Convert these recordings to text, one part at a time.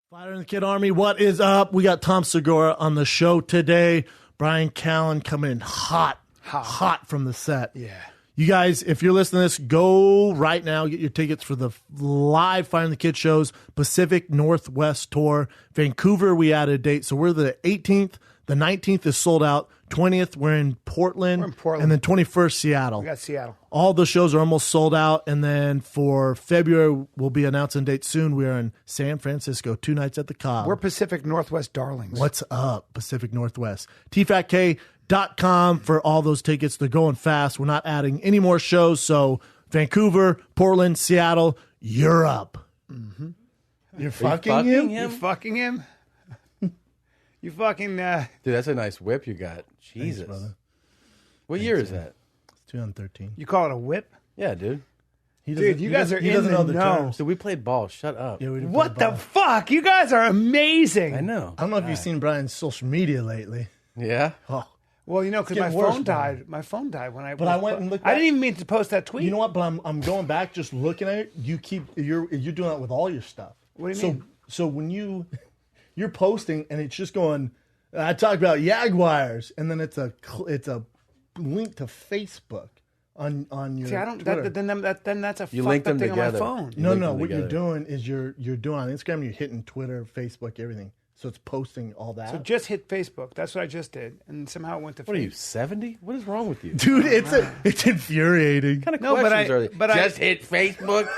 Fighter and the Kid Army, what is up? We got Tom Segura on the show today. Brian Callen coming in hot from the set. Yeah. You guys, if you're listening to this, go right now. Get your tickets for the live Fighter and the Kid shows, Pacific Northwest Tour. Vancouver, we added a date. So we're the 18th. The 19th is sold out. 20th, we're in Portland. And then 21st, Seattle. We got Seattle. All the shows are almost sold out. And then for February, we'll be announcing dates soon. We are in San Francisco, 2 nights at the Cobb. We're Pacific Northwest darlings. What's up, Pacific Northwest? TFATK.com for all those tickets. They're going fast. We're not adding any more shows. So Vancouver, Portland, Seattle, Europe. Mm-hmm. You're fucking him? You fucking him? You fucking... Dude, that's a nice whip you got. Jesus. Thanks, brother. What year is that? It's 2013. You call it a whip? Yeah, dude. Dude, you guys are in the know. So we played ball. Shut up. Yeah, What the fuck? You guys are amazing. I know. I don't know if you've seen Brian's social media lately. Yeah? Oh. Well, you know, because my phone died. My phone died when I... But I went and looked I didn't even mean to post that tweet. You know what? But I'm going back, just looking at it. You're doing that with all your stuff. What do you mean? So when you're posting and it's just going... I talk about Jaguars, and then it's a link to Facebook on your. See, I don't. Twitter. Then that's a You fucked linked up them thing together. on my phone. No. What you're doing is you're doing on Instagram. You're hitting Twitter, Facebook, everything. So it's posting all that. So just hit Facebook. That's what I just did, and somehow it went to. What are you, 70? What is wrong with you? Dude, it's infuriating. What kind of No, questions are they? but just hit Facebook?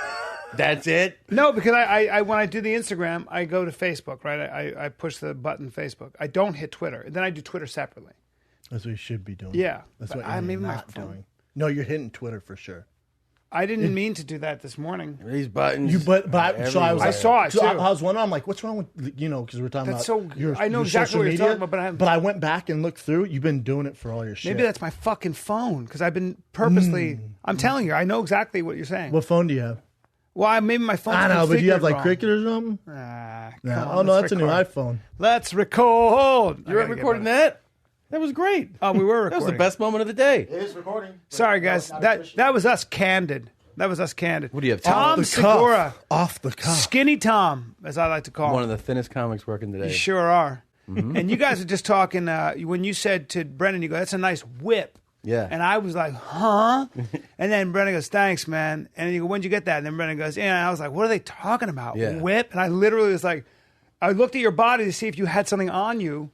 That's it? No, because I when I do the Instagram, I go to Facebook, right? I push the button Facebook. I don't hit Twitter. Then I do Twitter separately. That's what you should be doing. Yeah, that's but what you're maybe my not phone. doing. No, you're hitting Twitter for sure. I didn't mean to do that this morning. These buttons. I saw it, too. I was wondering. I'm like, what's wrong with because we're talking That's about. so. I know your exactly social what you're media, talking about, but I went back and looked through. You've been doing it for all your shit. Maybe that's my fucking phone because I've been purposely. I'm telling you, I know exactly what you're saying. What phone do you have? Well, maybe my phone's I know, but do you have like wrong. Cricket or something? Come No. on, Oh no, let's that's a new record. iPhone. Let's record. You were recording that? That was great. Oh, we were recording. That was the best moment of the day. It is recording. Sorry, guys. That was us candid. That was us candid. What do you have, Tom Off the Segura. cuff. Off the cuff. Skinny Tom, as I like to call One him. of the thinnest comics working today. You sure are. And you guys are just talking, when you said to Brendan, you go, that's a nice whip. Yeah. And I was like, huh? And then Brendan goes, thanks, man. And you go, when'd you get that? And then Brendan goes, yeah. And I was like, what are they talking about? Yeah. Whip? And I literally was like, I looked at your body to see if you had something on you.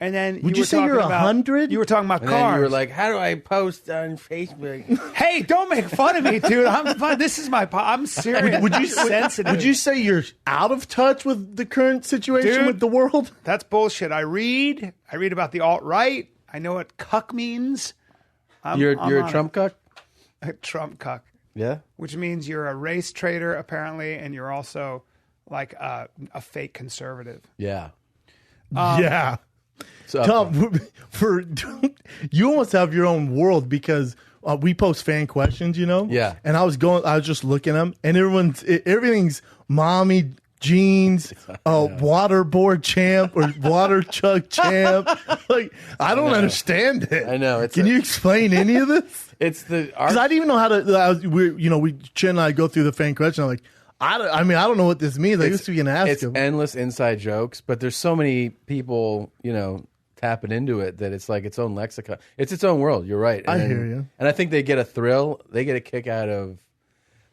And then Would you were say talking you're about 100? You were talking about And cars. then you were like, how do I post on Facebook? hey, don't make fun of me, dude. I'm fun. This is my. I'm serious. Would you sensitive? Would you say you're out of touch with the current situation Dude. with the world? That's bullshit. I read about the alt-right. I know what cuck means. You're a Trump cuck? A Trump cuck. Yeah? Which means you're a race traitor, apparently, and you're also like a fake conservative. Yeah. Yeah. So, Tom, you almost have your own world because we post fan questions, Yeah. And I was just looking at them, and everything's mommy jeans, waterboard champ or water chug champ. Like I don't understand it. I know. Can you explain any of this? It's the Because I didn't even know how to. Chen and I go through the fan question. I'm like, I don't know what this means. I used to be an ask It's him. endless inside jokes, but there's so many people, tapping into it that it's like its own lexicon. It's its own world. You're right. I hear you. And I think they get a thrill. They get a kick out of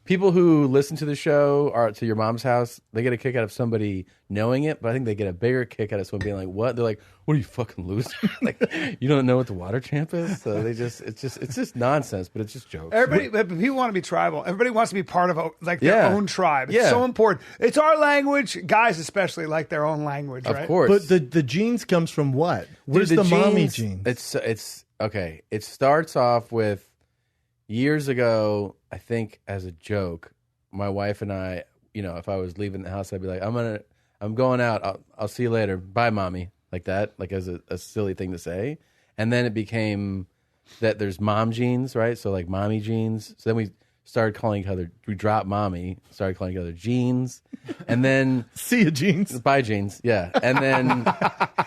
people who listen to the show or to Your Mom's House. They get a kick out of somebody knowing it, but I think they get a bigger kick out of someone being like, "What?" They're like, "What are you fucking loser? Like, you don't know what the water champ is?" So it's just nonsense, but it's just jokes. People want to be tribal. Everybody wants to be part of their Yeah. own tribe. It's Yeah. so important. It's our language. Guys especially like their own language, right? Of course. But the jeans comes from what? Where's Dude, the mommy jeans? It's okay. It starts off with years ago. I think as a joke, my wife and I, if I was leaving the house, I'd be like, I'm going out. I'll see you later. Bye, mommy. Like that, like as a silly thing to say. And then it became that there's mom jeans, right? So like mommy jeans. So then we started calling each other. We dropped mommy. Started calling each other jeans, and then See you, jeans. bye jeans. Yeah, and then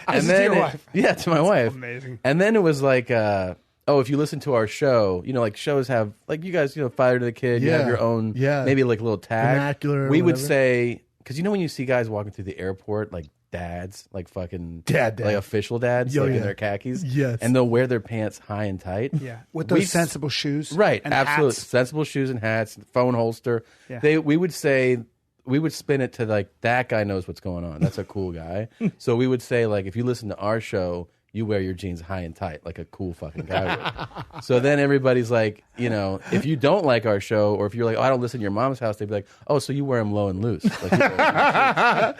and is then to your wife. Yeah, to my wife. amazing. And then it was like, if you listen to our show, like shows have like you guys, Fire to the Kid. You have Yeah. your own, Yeah. maybe like a little tag. Vernacular or We would whatever. say because when you see guys walking through the airport, like dads, like fucking Dad. like official dads, Yo, like in yeah. their khakis, Yes. and they'll wear their pants high and tight, Yeah, with those sensible shoes, right? And Absolutely, hats. sensible shoes and hats, phone holster. Yeah. We would spin it to like that guy knows what's going on. That's a cool guy. So we would say like if you listen to our show, you wear your jeans high and tight like a cool fucking guy would. So then everybody's like, if you don't like our show, or if you're like, oh, I don't listen to your mom's house, they'd be like, oh, so you wear them low and loose. Like,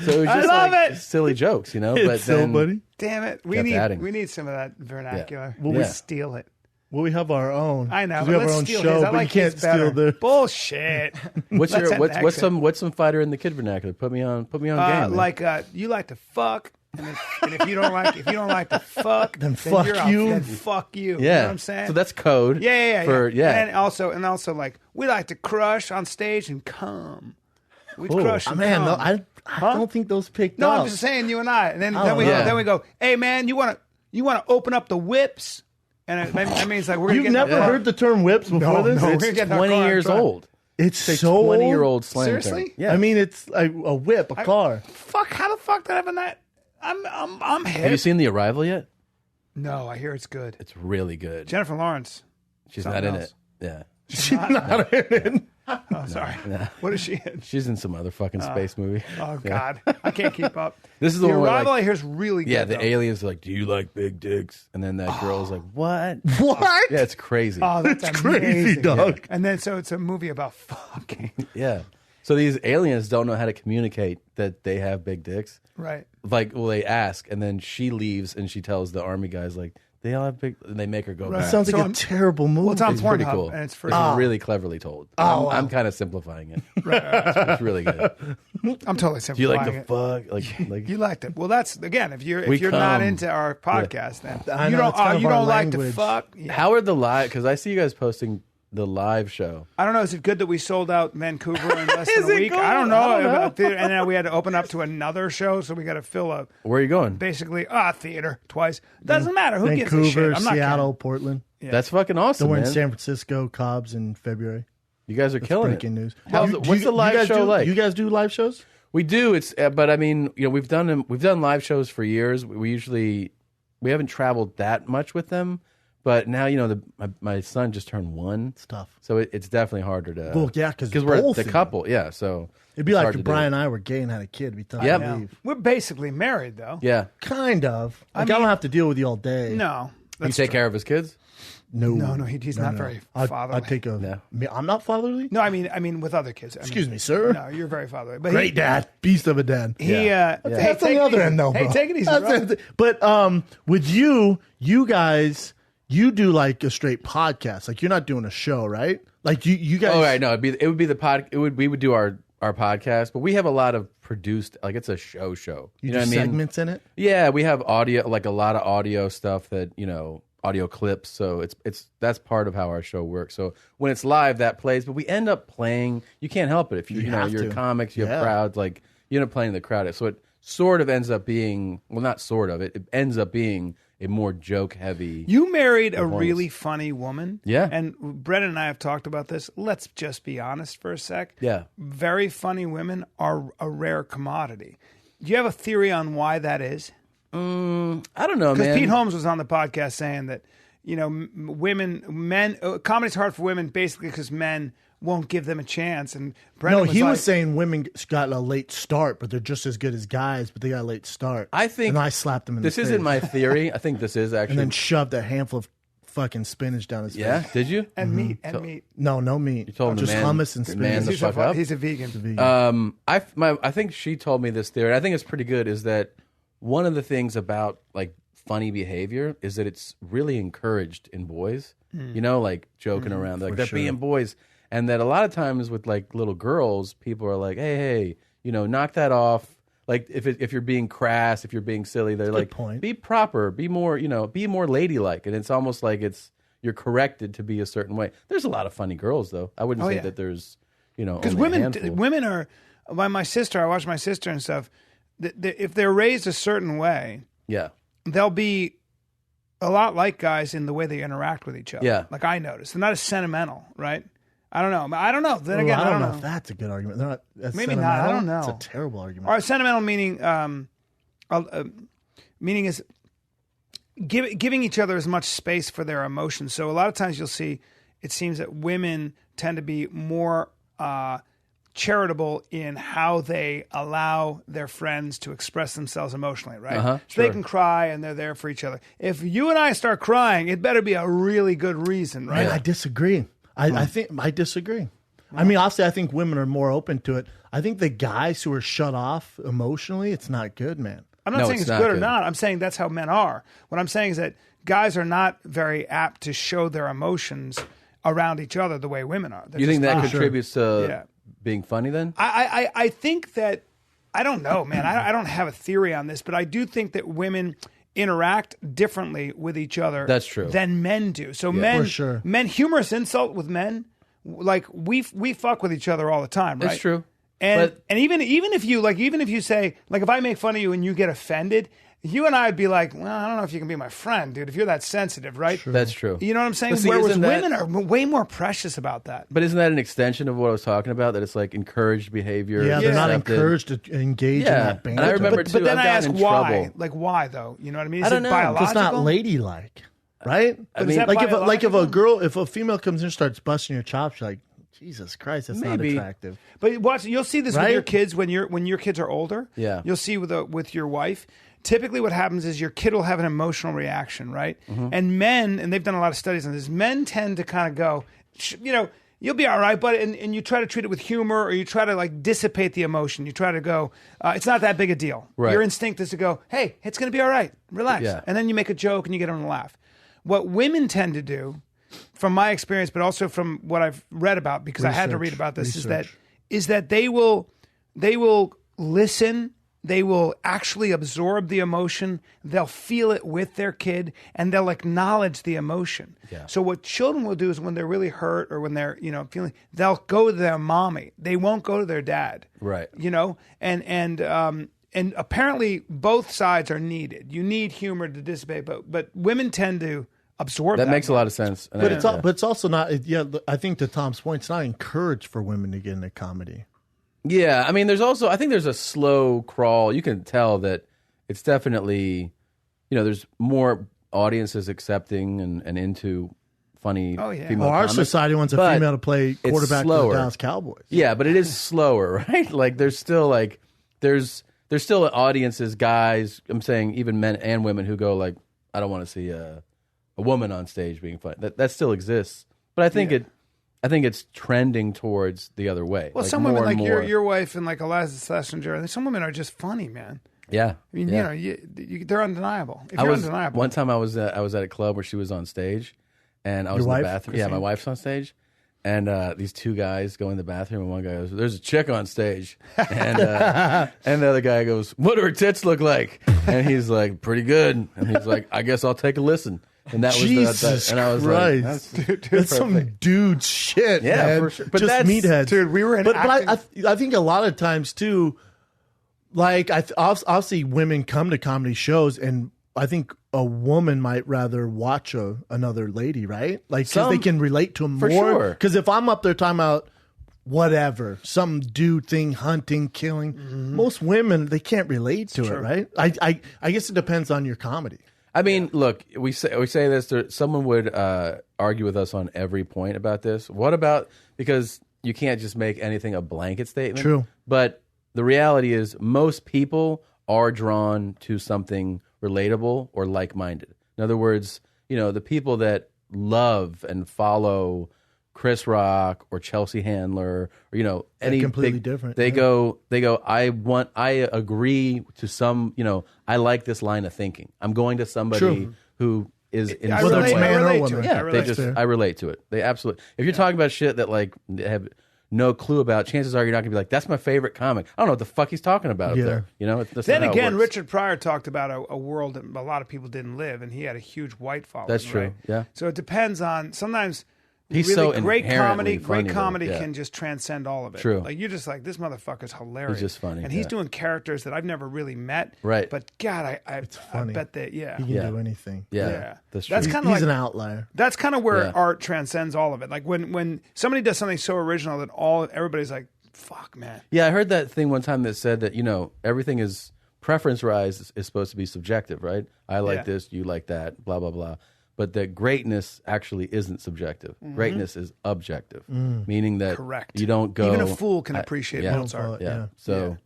so it was just love it. silly jokes, But It's so then, funny. Damn it, Kept adding. we need some of that vernacular. Yeah. We Yeah. steal it. Well, we have our own. I know. We But have our let's own steal show, his. I but like you can't his better. steal the. Bullshit. what's Let's your have what's the accent. what's some fighter in the kid vernacular? Put me on game. Like you like to fuck, and if you don't like to fuck, Then fuck you're out. you. Then fuck you. yeah. You know what I'm saying? So that's code. yeah. For, And also like we like to crush on stage and come. We crush and Man, come. no, I don't think those picked No, up. I'm just saying you and I. And then Yeah. then we go, hey man, you wanna open up the whips? And that means like we're gonna You've get in never the car. heard the term whips before this? no, we're It's, gonna get in our 20 car and years try. old. it's It's a so 20-year-old slang Seriously? term. Yeah. I mean, it's like a whip, a car. Fuck! How the fuck did I have that? I'm hip. Have you seen The Arrival yet? No, I hear it's good. It's really good. Jennifer Lawrence. She's something not in else. it. Yeah. She's not in it. Oh, sorry. What is she in? She's in some other fucking space movie. Oh Yeah. God, I can't keep up. This is the one where, Arrival. like, I hear is really good. Yeah, the though. aliens are like, do you like big dicks? And then that girl's like, what? What? Yeah, it's crazy. Oh, that's Crazy, amazing. dog. And then so it's a movie about fucking. Yeah. So these aliens don't know how to communicate that they have big dicks. Right. Like, well, they ask, and then she leaves, and she tells the army guys, like, they all have big, and they make her go Right. back. Sounds So like I'm- a terrible movie. Well, it's on It's pretty Pornhub, cool. and it's free. It's really cleverly told. I'm kind of simplifying it. It's really good. I'm totally Do you like simplifying to it. fuck? Like You liked it. Well, that's again. If you're We not come. into our podcast, then I you know, don't. it's kind of You our don't like to language. fuck. Yeah. how are the live? Because I see you guys posting the live show. I don't know. Is it good that we sold out Vancouver in less Is than a it week? good? I don't know. I don't know. And then we had to open up to another show, so we got to fill up Where are you going? basically theater twice. Doesn't matter. Who gives a Vancouver, shit? I'm not Seattle, Portland. That's fucking awesome, Then we're in man. San Francisco, Cobbs in February. You guys are killing it. Breaking news. How's it- what's the live you guys show like? You guys do live shows? We do. It's but I mean, we've done live shows for years. We haven't traveled that much with them, but now my son just turned 1. It's tough. So it's definitely harder to. Well, yeah, 'cause we're both the of you. couple. Yeah, so It'd be it's like hard if to do. Brian and I were gay and had a kid. It'd be tough Yep. to Yeah. leave. We're basically married, though. Yeah, Kind of. Like, I mean- don't have to deal with you all day. No. you take care of his kids. No, He's not very fatherly. I'd take a. No. Me- I'm not fatherly. No, I mean with other kids. Excuse me, sir. No, you're very fatherly. But Great dad, beast of a dad. That's That's on the other end, though, bro. Hey, take it easy, That's bro. it. But with you guys, you do like a straight podcast. Like you're not doing a show, right? Like you guys. Oh right, no, it would be the pod. We would do our podcast, but we have a lot of produced. Like it's a show. You know do what I mean? segments in it. Yeah, we have audio, like a lot of audio stuff that audio clips. So that's part of how our show works. So when it's live, that plays, but we end up playing. You can't help it if You have you're to. comics, you have Yeah. crowds, like you end up playing the crowd. So it sort of ends up being not sort of it ends up being a more joke heavy. You married a performance. really funny woman. Yeah. And Brendan and I have talked about this. Let's just be honest for a sec. Yeah. Very funny women are a rare commodity. Do you have a theory on why that is? I don't know, Because man. Pete Holmes was on the podcast saying that, comedy's hard for women basically because men won't give them a chance. And Brendan No, he like, was saying women got a late start, but they're just as good as guys, but they got a late start. I think and I slapped him in this the face. isn't my theory. I think this is actually. And then shoved a handful of fucking spinach down his yeah, face. did you? and meat, and meat. No meat. You told him to just man- hummus and man spinach. the fuck up? He's a vegan. I think she told me this theory. And I think it's pretty good. Is that one of the things about like funny behavior is that it's really encouraged in boys. Like joking around, like they're sure. being boys, and that a lot of times with like little girls, people are like, hey, knock that off. Like if you're being crass, if you're being silly, they're like, point. be proper, be more, be more ladylike, and it's almost like you're corrected to be a certain way. There's a lot of funny girls though. I wouldn't say yeah. that there's Because only a handful. women are, by my sister, I watch my sister and stuff. If they're raised a certain way, Yeah. they'll be a lot like guys in the way they interact with each other. Yeah. Like I noticed. They're not as sentimental, right? I don't know. Then Ooh, again, I don't know if that's a good argument. They're not, Maybe not. I don't know. It's a terrible argument. All right, sentimental meaning is giving each other as much space for their emotions. So a lot of times you'll see, it seems that women tend to be more charitable in how they allow their friends to express themselves emotionally, right? So they can cry and they're there for each other. If you and I start crying, it better be a really good reason, right? Man, I disagree. I disagree. I mean, honestly, I think women are more open to it. I think the guys who are shut off emotionally, it's not good, man. I'm not saying it's good or not. I'm saying that's how men are. What I'm saying is that guys are not very apt to show their emotions around each other the way women are. You think that contributes to being funny then? I think that, I don't know, man. I don't have a theory on this, but I do think that women interact differently with each other than men do. So men, humorous insult with men, like we fuck with each other all the time, right? That's true. And even if you say, like, if I make fun of you and you get offended, you and I would be like, well, I don't know if you can be my friend, dude, if you're that sensitive, right? True. That's true. You know what I'm saying? Whereas women are way more precious about that. But isn't that an extension of what I was talking about? That it's like encouraged behavior. Yeah, they're not encouraged to engage in that banter. And I remember too, but then I've I ask why. trouble. Like, why though? You know what I mean? I don't know. Biological? It's not ladylike, right? I mean, if a female comes in and starts busting your chops, you're like, Jesus Christ, that's not attractive. But watch, you'll see this with your kids when your kids are older. Yeah, you'll see with your wife. Typically, what happens is your kid will have an emotional reaction, right? And men, and they've done a lot of studies on this. Men tend to kind of go, you'll be all right, but and you try to treat it with humor, or you try to like dissipate the emotion. You try to go, it's not that big a deal. Right. Your instinct is to go, hey, it's going to be all right, relax, and then you make a joke and you get them to laugh. What women tend to do, from my experience, but also from what I've read about, because I had to read about this, is that they will listen, they will actually absorb the emotion, they'll feel it with their kid, and they'll acknowledge the emotion. Yeah. So what children will do is when they're really hurt or when they're feeling, they'll go to their mommy. They won't go to their dad. Right. And apparently both sides are needed. You need humor to dissipate, but women tend to absorb that. Makes a lot of sense. But it's also not. I think to Tom's point, it's not encouraged for women to get into comedy. Yeah, I mean, I think there's a slow crawl. You can tell that it's definitely, there's more audiences accepting and into funny female our comics. society wants a female to play quarterback for the Dallas Cowboys. Yeah, but it is slower, right? Like there's still audiences, guys, I'm saying even men and women who go like, I don't want to see a woman on stage being funny. That still exists, but I think it's trending towards the other way. Well, some women, like your wife and like Eliza Schlesinger, some women are just funny, man. Yeah, I mean, they're undeniable. If you're undeniable. One time I was at a club where she was on stage, and I was in the bathroom. Yeah, my wife's on stage, and these two guys go in the bathroom, and one guy goes, "There's a chick on stage," and and the other guy goes, "What do her tits look like?" And he's like, "Pretty good," and he's like, "I guess I'll take a listen." And that Jesus was and I was Christ. like, that's some dude shit, man. For sure. But just that's, meatheads. Dude, we were in But I think a lot of times too, like I'll see women come to comedy shows, and I think a woman might rather watch another lady, right? Like because they can relate to them more. Sure. Because if I'm up there talking about whatever, some dude thing, hunting, killing, most women they can't relate to it, right? I guess it depends on your comedy. I mean, look, we say this. Someone would argue with us on every point about this. What about, because you can't just make anything a blanket statement. True. But the reality is most people are drawn to something relatable or like-minded. In other words, the people that love and follow Chris Rock or Chelsea Handler or any completely different. They go. I agree to some. I like this line of thinking. I'm going to somebody who is in whether it's man or woman. Yeah, I relate to it. They absolutely. If you're talking about shit that like they have no clue about, chances are you're not gonna be like, that's my favorite comic. I don't know what the fuck he's talking about up there. Then again, Richard Pryor talked about a world that a lot of people didn't live, and he had a huge white following. That's true. Right? Yeah. So it depends on sometimes. He's really so great inherently comedy. funny, Great comedy though. can just transcend all of it. True. Like you're just like, this motherfucker's hilarious. He's just funny, and he's yeah. doing characters that I've never really met. Right. But God, I funny. bet that He can Yeah. do anything. Yeah. That's true. That's He's kind of like an outlier. that's kind of where Yeah. art transcends all of it. Like when somebody does something so original that everybody's like, fuck, man. Yeah, I heard that thing one time that said that, everything is preference-wise is supposed to be subjective, right? I like this, you like that, blah, blah, blah. But that greatness actually isn't subjective. Greatness is objective, meaning that Correct. you don't go... Even a fool can appreciate yeah. Mozart. Yeah. So,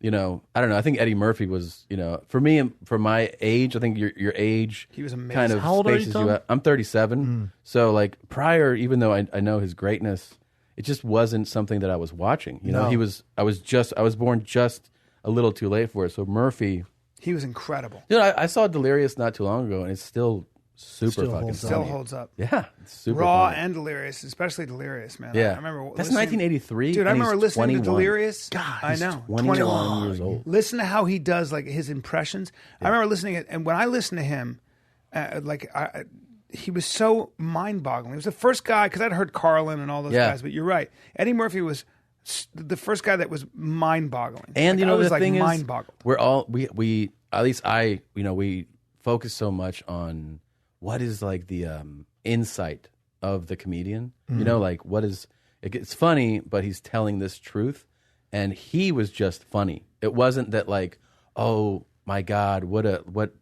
I don't know. I think Eddie Murphy was, for me, for my age, I think your age... He was amazing. Kind of How old are you, spaces Tom? out. I'm 37. So, like, prior, even though I know his greatness, it just wasn't something that I was watching. No. I was born just a little too late for it. So Murphy... He was incredible. I saw Delirious not too long ago, and it's still super Still fucking holds funny. Still holds up. Yeah, it's super Raw funny. and Delirious, especially Delirious, man. Yeah, I remember that's listening- 1983. Dude, I and remember he's listening 21. to Delirious. God, I he's know. 21 years old. Listen to how he does like his impressions. I remember listening to it, and when I listened to him, he was so mind-boggling. He was the first guy, because I'd heard Carlin and all those Yeah. guys, but you're right. Eddie Murphy was the first guy that was mind-boggling. And I was the thing is, mind-boggled. we're all we at least we focus so much on what is like the insight of the comedian. Like what is it's funny, but he's telling this truth, and he was just funny. It wasn't that like, oh my God, what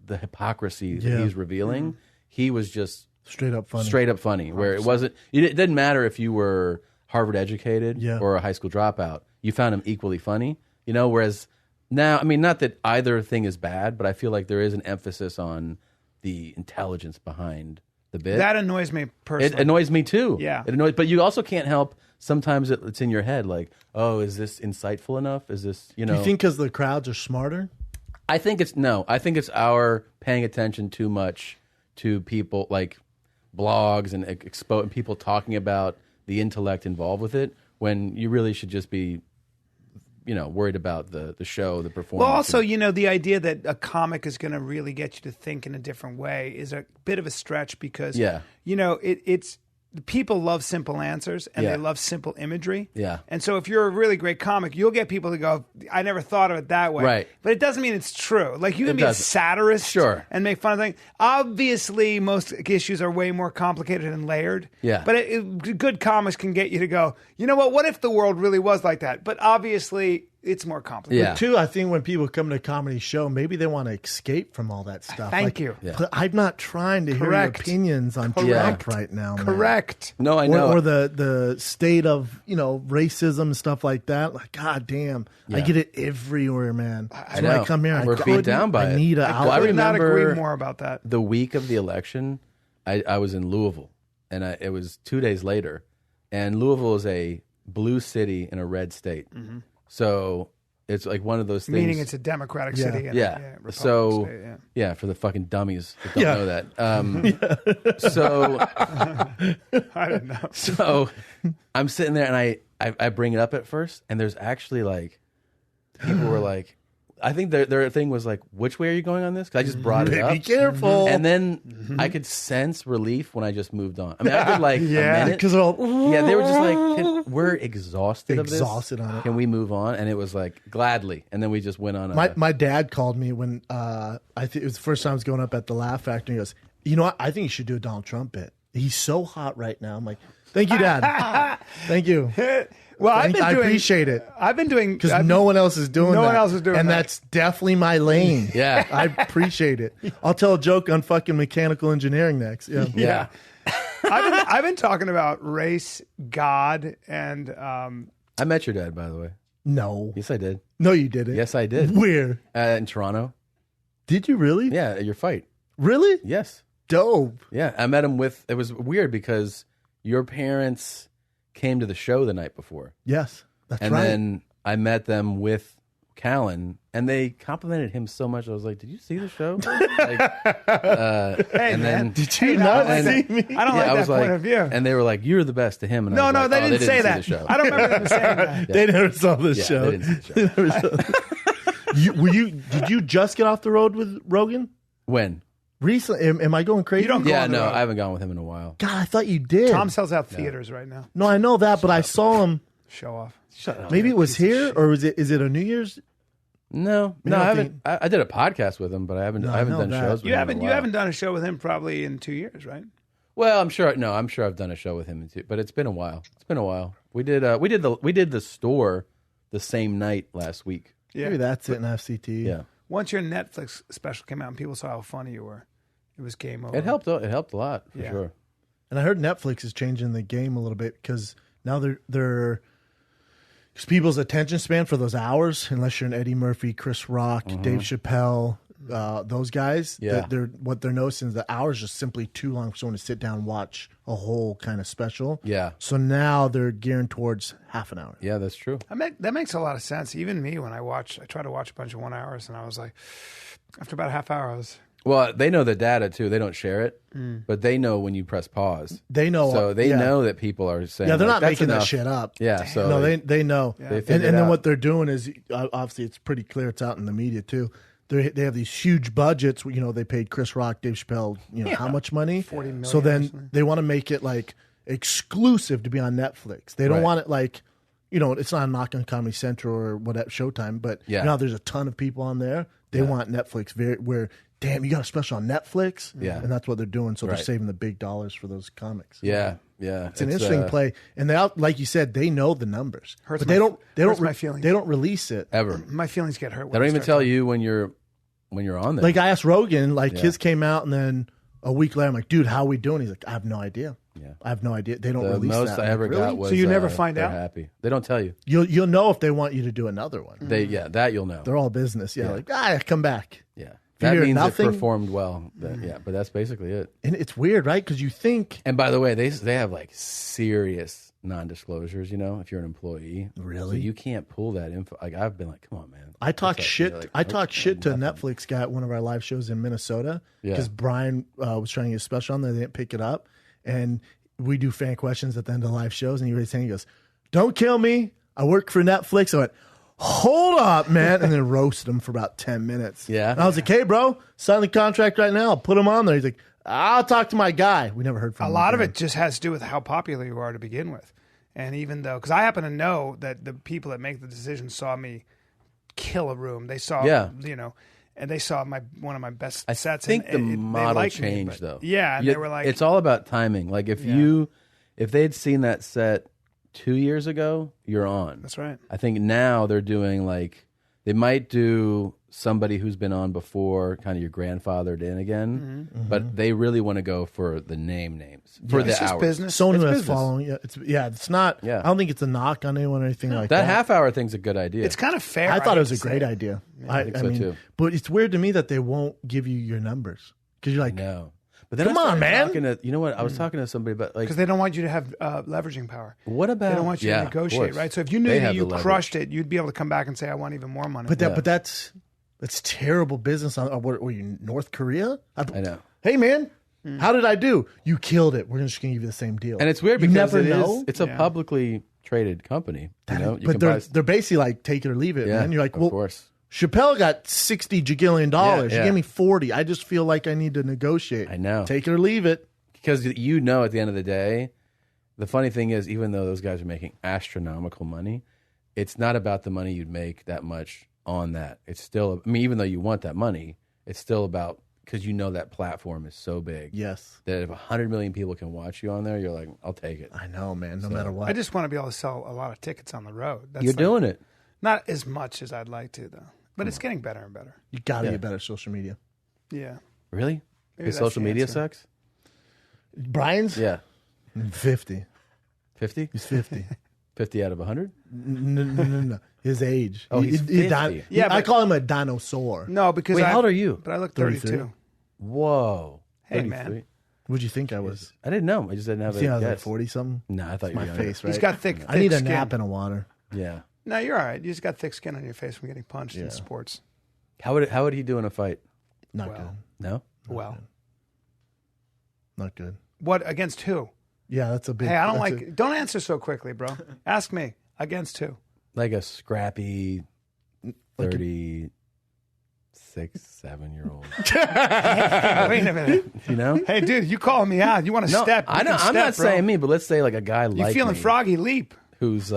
the hypocrisy that he's revealing. He was just Straight up funny. Straight up funny. Where it wasn't. It didn't matter if you were Harvard educated or a high school dropout. You found him equally funny. Whereas now, I mean, not that either thing is bad, but I feel like there is an emphasis on the intelligence behind the bit. That annoys me personally. It annoys me too. Yeah. It annoys, but you also can't help. Sometimes it's in your head, like, oh, is this insightful enough? Is this, Do you think because the crowds are smarter? I think it's our paying attention too much to people like blogs and people talking about the intellect involved with it, when you really should just be, worried about the show, the performance. Well, also, the idea that a comic is going to really get you to think in a different way is a bit of a stretch because, it's people love simple answers and they love simple imagery. Yeah. And so if you're a really great comic, you'll get people to go, I never thought of it that way. Right. But it doesn't mean it's true. Like you can It be a doesn't. satirist Sure. and make fun of things. Obviously, most issues are way more complicated and layered. Yeah. But good comics can get you to go, you know what if the world really was like that? But obviously, it's more complicated. Yeah. Too, I think when people come to a comedy show, maybe they want to escape from all that stuff. Thank you. Yeah. But I'm not trying to hear your Correct. opinions on Correct. Trump right now, man. Correct. No, I know. Or the state of racism and stuff like that. Like, God damn, I get it everywhere, man. That's know. why I come here. We're beat down by I it. need a Well, I I could not remember agree more about that. the week of the election, I was in Louisville, and it was 2 days later, and Louisville is a blue city in a red state, so it's like one of those things. Meaning it's a democratic city. And Republican So state, yeah, for the fucking dummies that don't know that. So I don't know. so I'm sitting there, and I bring it up at first, and there's actually like people were like, I think their thing was like, which way are you going on this? Because I just brought it up. Be careful. And then I could sense relief when I just moved on. I mean, I did like a minute. Because they're all, Yeah, they were just like, we're exhausted of this. Exhausted on it. Can we move on? And it was like, gladly. And then we just went on. My dad called me when I think it was the first time I was going up at the Laugh Factory. He goes, you know what? I think you should do a Donald Trump bit. He's so hot right now. I'm like, thank you, Dad. Thank you. Well, I appreciate it. I've been doing Because no one else is doing that. No one else is doing and that. that's definitely my lane. Yeah. I appreciate it. I'll tell a joke on fucking mechanical engineering next. Yeah. Yeah. I've been talking about race, God, and I met your dad, by the way. No. Yes, I did. No, you didn't. Yes, I did. Where? In Toronto. Did you really? Yeah, at your fight. Really? Yes. Dope. Yeah, I met him it was weird because your parents came to the show the night before. Yes. That's And right. then I met them with Callan, and they complimented him so much. I was like, "Did you see the show?" hey, and man. then Did you not I see don't me? I don't like I that was point like, of view. and they were like, "You're the best" to him. And I No, was no, like, they "Oh, didn't say see that. the show." I don't remember them saying that. They never saw this Yeah, show. they didn't see the show. Did you just get off the road with Rogan? When? Recently, am I going crazy? You don't go Yeah, on the no, road. I haven't gone with him in a while. God, I thought you did. Tom sells out theaters right now. No, I know that, but I saw him. Show off. Shut up. Maybe it was here, or is it a New Year's? No, I I don't haven't. I did a podcast with him, but I haven't No, I done know that. shows with him. You haven't done a show with him probably in 2 years, right? Well, I'm sure. No, I'm sure I've done a show with him too, but it's been a while. We did the store the same night last week. Yeah. Maybe that's it in FCT. Yeah, Once your Netflix special came out and people saw how funny you were, it was game over. it helped. It helped a lot for sure. And I heard Netflix is changing the game a little bit because now they're because people's attention span for those hours, unless you're an Eddie Murphy, Chris Rock, Dave Chappelle, those guys, what they're noticing is the hours just simply too long for someone to sit down and watch a whole kind of special. Yeah. So now they're gearing towards half an hour. Yeah, that's true. That makes a lot of sense. Even me, when I try to watch a bunch of 1 hours, and I was like, after about a half hour, I was. Well, they know the data too. They don't share it, but they know when you press pause. They know. So they know that people are saying. Yeah, they're not "That's making enough." that shit up. Yeah. So No, they know. They And figured then out. what they're doing is, obviously, it's pretty clear. It's out in the media too. They have these huge budgets. They paid Chris Rock, Dave Chappelle, how much money? 40 million So or then something. they want to make it like exclusive to be on Netflix. They don't Right. want it like, it's not a knock on Comedy Central or whatever Showtime, but there's a ton of people on there. They want Netflix where, damn, you got a special on Netflix? Yeah. And that's what they're doing. So they're Right. saving the big dollars for those comics. yeah. It's an interesting play, and like you said, they know the numbers, Hurts but they my- don't. hurts my feelings. They don't release it. Ever. My feelings get hurt. They don't even tell you when you're on there. Like I asked Rogan, his came out, and then a week later, I'm like, dude, how are we doing? He's like, I have no idea. Yeah. I have no idea. They don't The release most that. I ever Really? got was. So you never find they're out? Happy. They don't tell you. You'll know if they want you to do another one. That you'll know. They're all business. Yeah, come back. Yeah. If you That hear means nothing- it performed well. But that's basically it. And it's weird, right? Because you think And by the way, they have like serious non-disclosures. If you're an employee, Really? so you can't pull that info. Like I've been like, come on, man. I talked What's up? shit. You're like, I talked okay, shit to a nothing. Netflix guy at one of our live shows in Minnesota because Yeah. Brian was trying to get a special on there. They didn't pick it up, and we do fan questions at the end of live shows. And he goes, "Don't kill me. I work for Netflix." I went, "Hold up, man," and then roasted him for about 10 minutes. Yeah. And I was like, "Hey, bro, sign the contract right now. I'll put him on there." He's like, "I'll talk to my guy." We never heard from A him. lot of again. it just has to do with how popular you are to begin with. And even though, because I happen to know that the people that make the decision saw me kill a room. They saw, and they saw one of my best sets. I think and the they model liked me, changed but- though. Yeah, and they were like, it's all about timing. Like if they'd seen that set 2 years ago, you're on. that's right. I think now they're doing they might do somebody who's been on before, kind of your grandfathered in again, but they really want to go for the names for the It's just hours. business. Sony It's has business. following. It's not. Yeah. I don't think it's a knock on anyone or anything like That that. half-hour thing's a good idea. It's kind of fair. I thought it was a hate to great say it. idea. I think so, too. But it's weird to me that they won't give you your numbers because you're like, no. But then Come on, man. You know what? I was talking to somebody about Because they don't want you to have leveraging power. what about? They don't want you Yeah, to of negotiate, course. right? So if you knew They that have you the leverage. crushed it, you'd be able to come back and say, "I want even more money." but that's terrible business. On what were you, North Korea? I know. Hey man, how did I do? You killed it. We're just gonna give you the same deal. And it's weird You because never know. it's a publicly traded company. You but can buy. they're basically like take it or leave it, Yeah, man. You're like, of well, course. Chappelle got $60 jillion. Yeah. You gave me 40. I just feel like I need to negotiate. I know. Take it or leave it. Because at the end of the day, the funny thing is, even though those guys are making astronomical money, it's not about the money you'd make that much on that. It's still, even though you want that money, it's still about, because that platform is so big. Yes, That if 100 million people can watch you on there, you're like, I'll take it. I know, man. No matter what. I just want to be able to sell a lot of tickets on the road. That's You're like- doing it. Not as much as I'd like to, though. But it's getting better and better. You got to get better at social media. Yeah. Really? Maybe His that's social the media answer. sucks? Brian's Yeah. 50. 50? He's 50. 50 out of 100? No. His age. Oh, he's 50. Yeah, I but- call him a dinosaur. No, because Wait, how old are you? But I look 33. 32. Whoa. Hey, 33. man. What'd you think I was? I didn't know. I just didn't have You think I a was like guess. 40 something? No, I thought you were My younger. face, right? He's got thick I need a skin. nap and a water. Yeah. No, you're all right. You just got thick skin on your face from getting punched in sports. How would he do in a fight? Not Well. good. No? Well, Not good. what against who? Yeah, that's a big. Hey, I don't that's like. Don't answer so quickly, bro. Ask me against who? Like a scrappy 37 6, 7-year-old. Hey, wait a minute. You know? Hey, dude, you calling me out? You want to No, step? I know. I'm not saying me, but let's say like a guy You like feeling me froggy leap? who's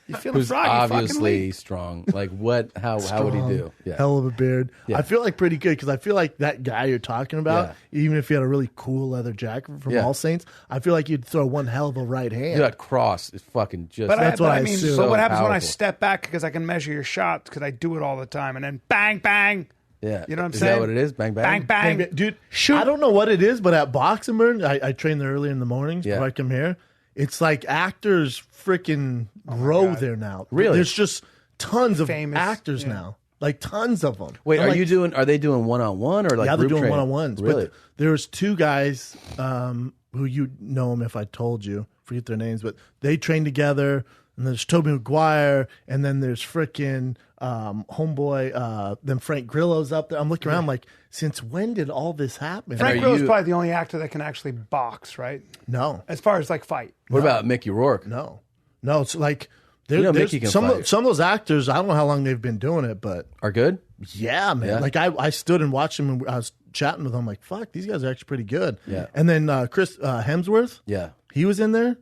You feeling who's froggy? fucking obviously leap. strong. Like what? How would he do? Yeah. Hell of a beard. Yeah. I feel like pretty good because I feel like that guy you're talking about, even if he had a really cool leather jacket from All Saints, I feel like you'd throw one hell of a right hand. That cross is fucking just. But That's what I mean, assume. but what happens when I Powerful. step back because I can measure your shots because I do it all the time, and then bang, bang. Yeah. You know what I'm Is saying? that what it is? Bang, bang? Bang, bang. Dude, Shoot. I don't know what it is, but at Boxing Burn, I train there early in the mornings Yeah. before I come here. It's like actors freaking grow there now. Really? There's just tons of Famous, actors now. Like tons of them. Wait, I'm like, are they doing one-on-one or like yeah, they're group doing training? one-on-ones. Really? But there's two guys who you know them if I told you. Forget their names, but they train together. And there's Toby Maguire, and then there's frickin' homeboy. Then Frank Grillo's up there. I'm looking around like, since when did all this happen? Frank Are Grillo's you- probably the only actor that can actually box, right? No, As far as like fight. What about Mickey Rourke? no. It's like You know there's Mickey can some fight. of those actors. I don't know how long they've been doing it, but Are good? yeah, man. Yeah. Like I stood and watched them, and I was chatting with them. Like, fuck, these guys are actually pretty good. Yeah. And then Chris Hemsworth, Yeah. he was in there.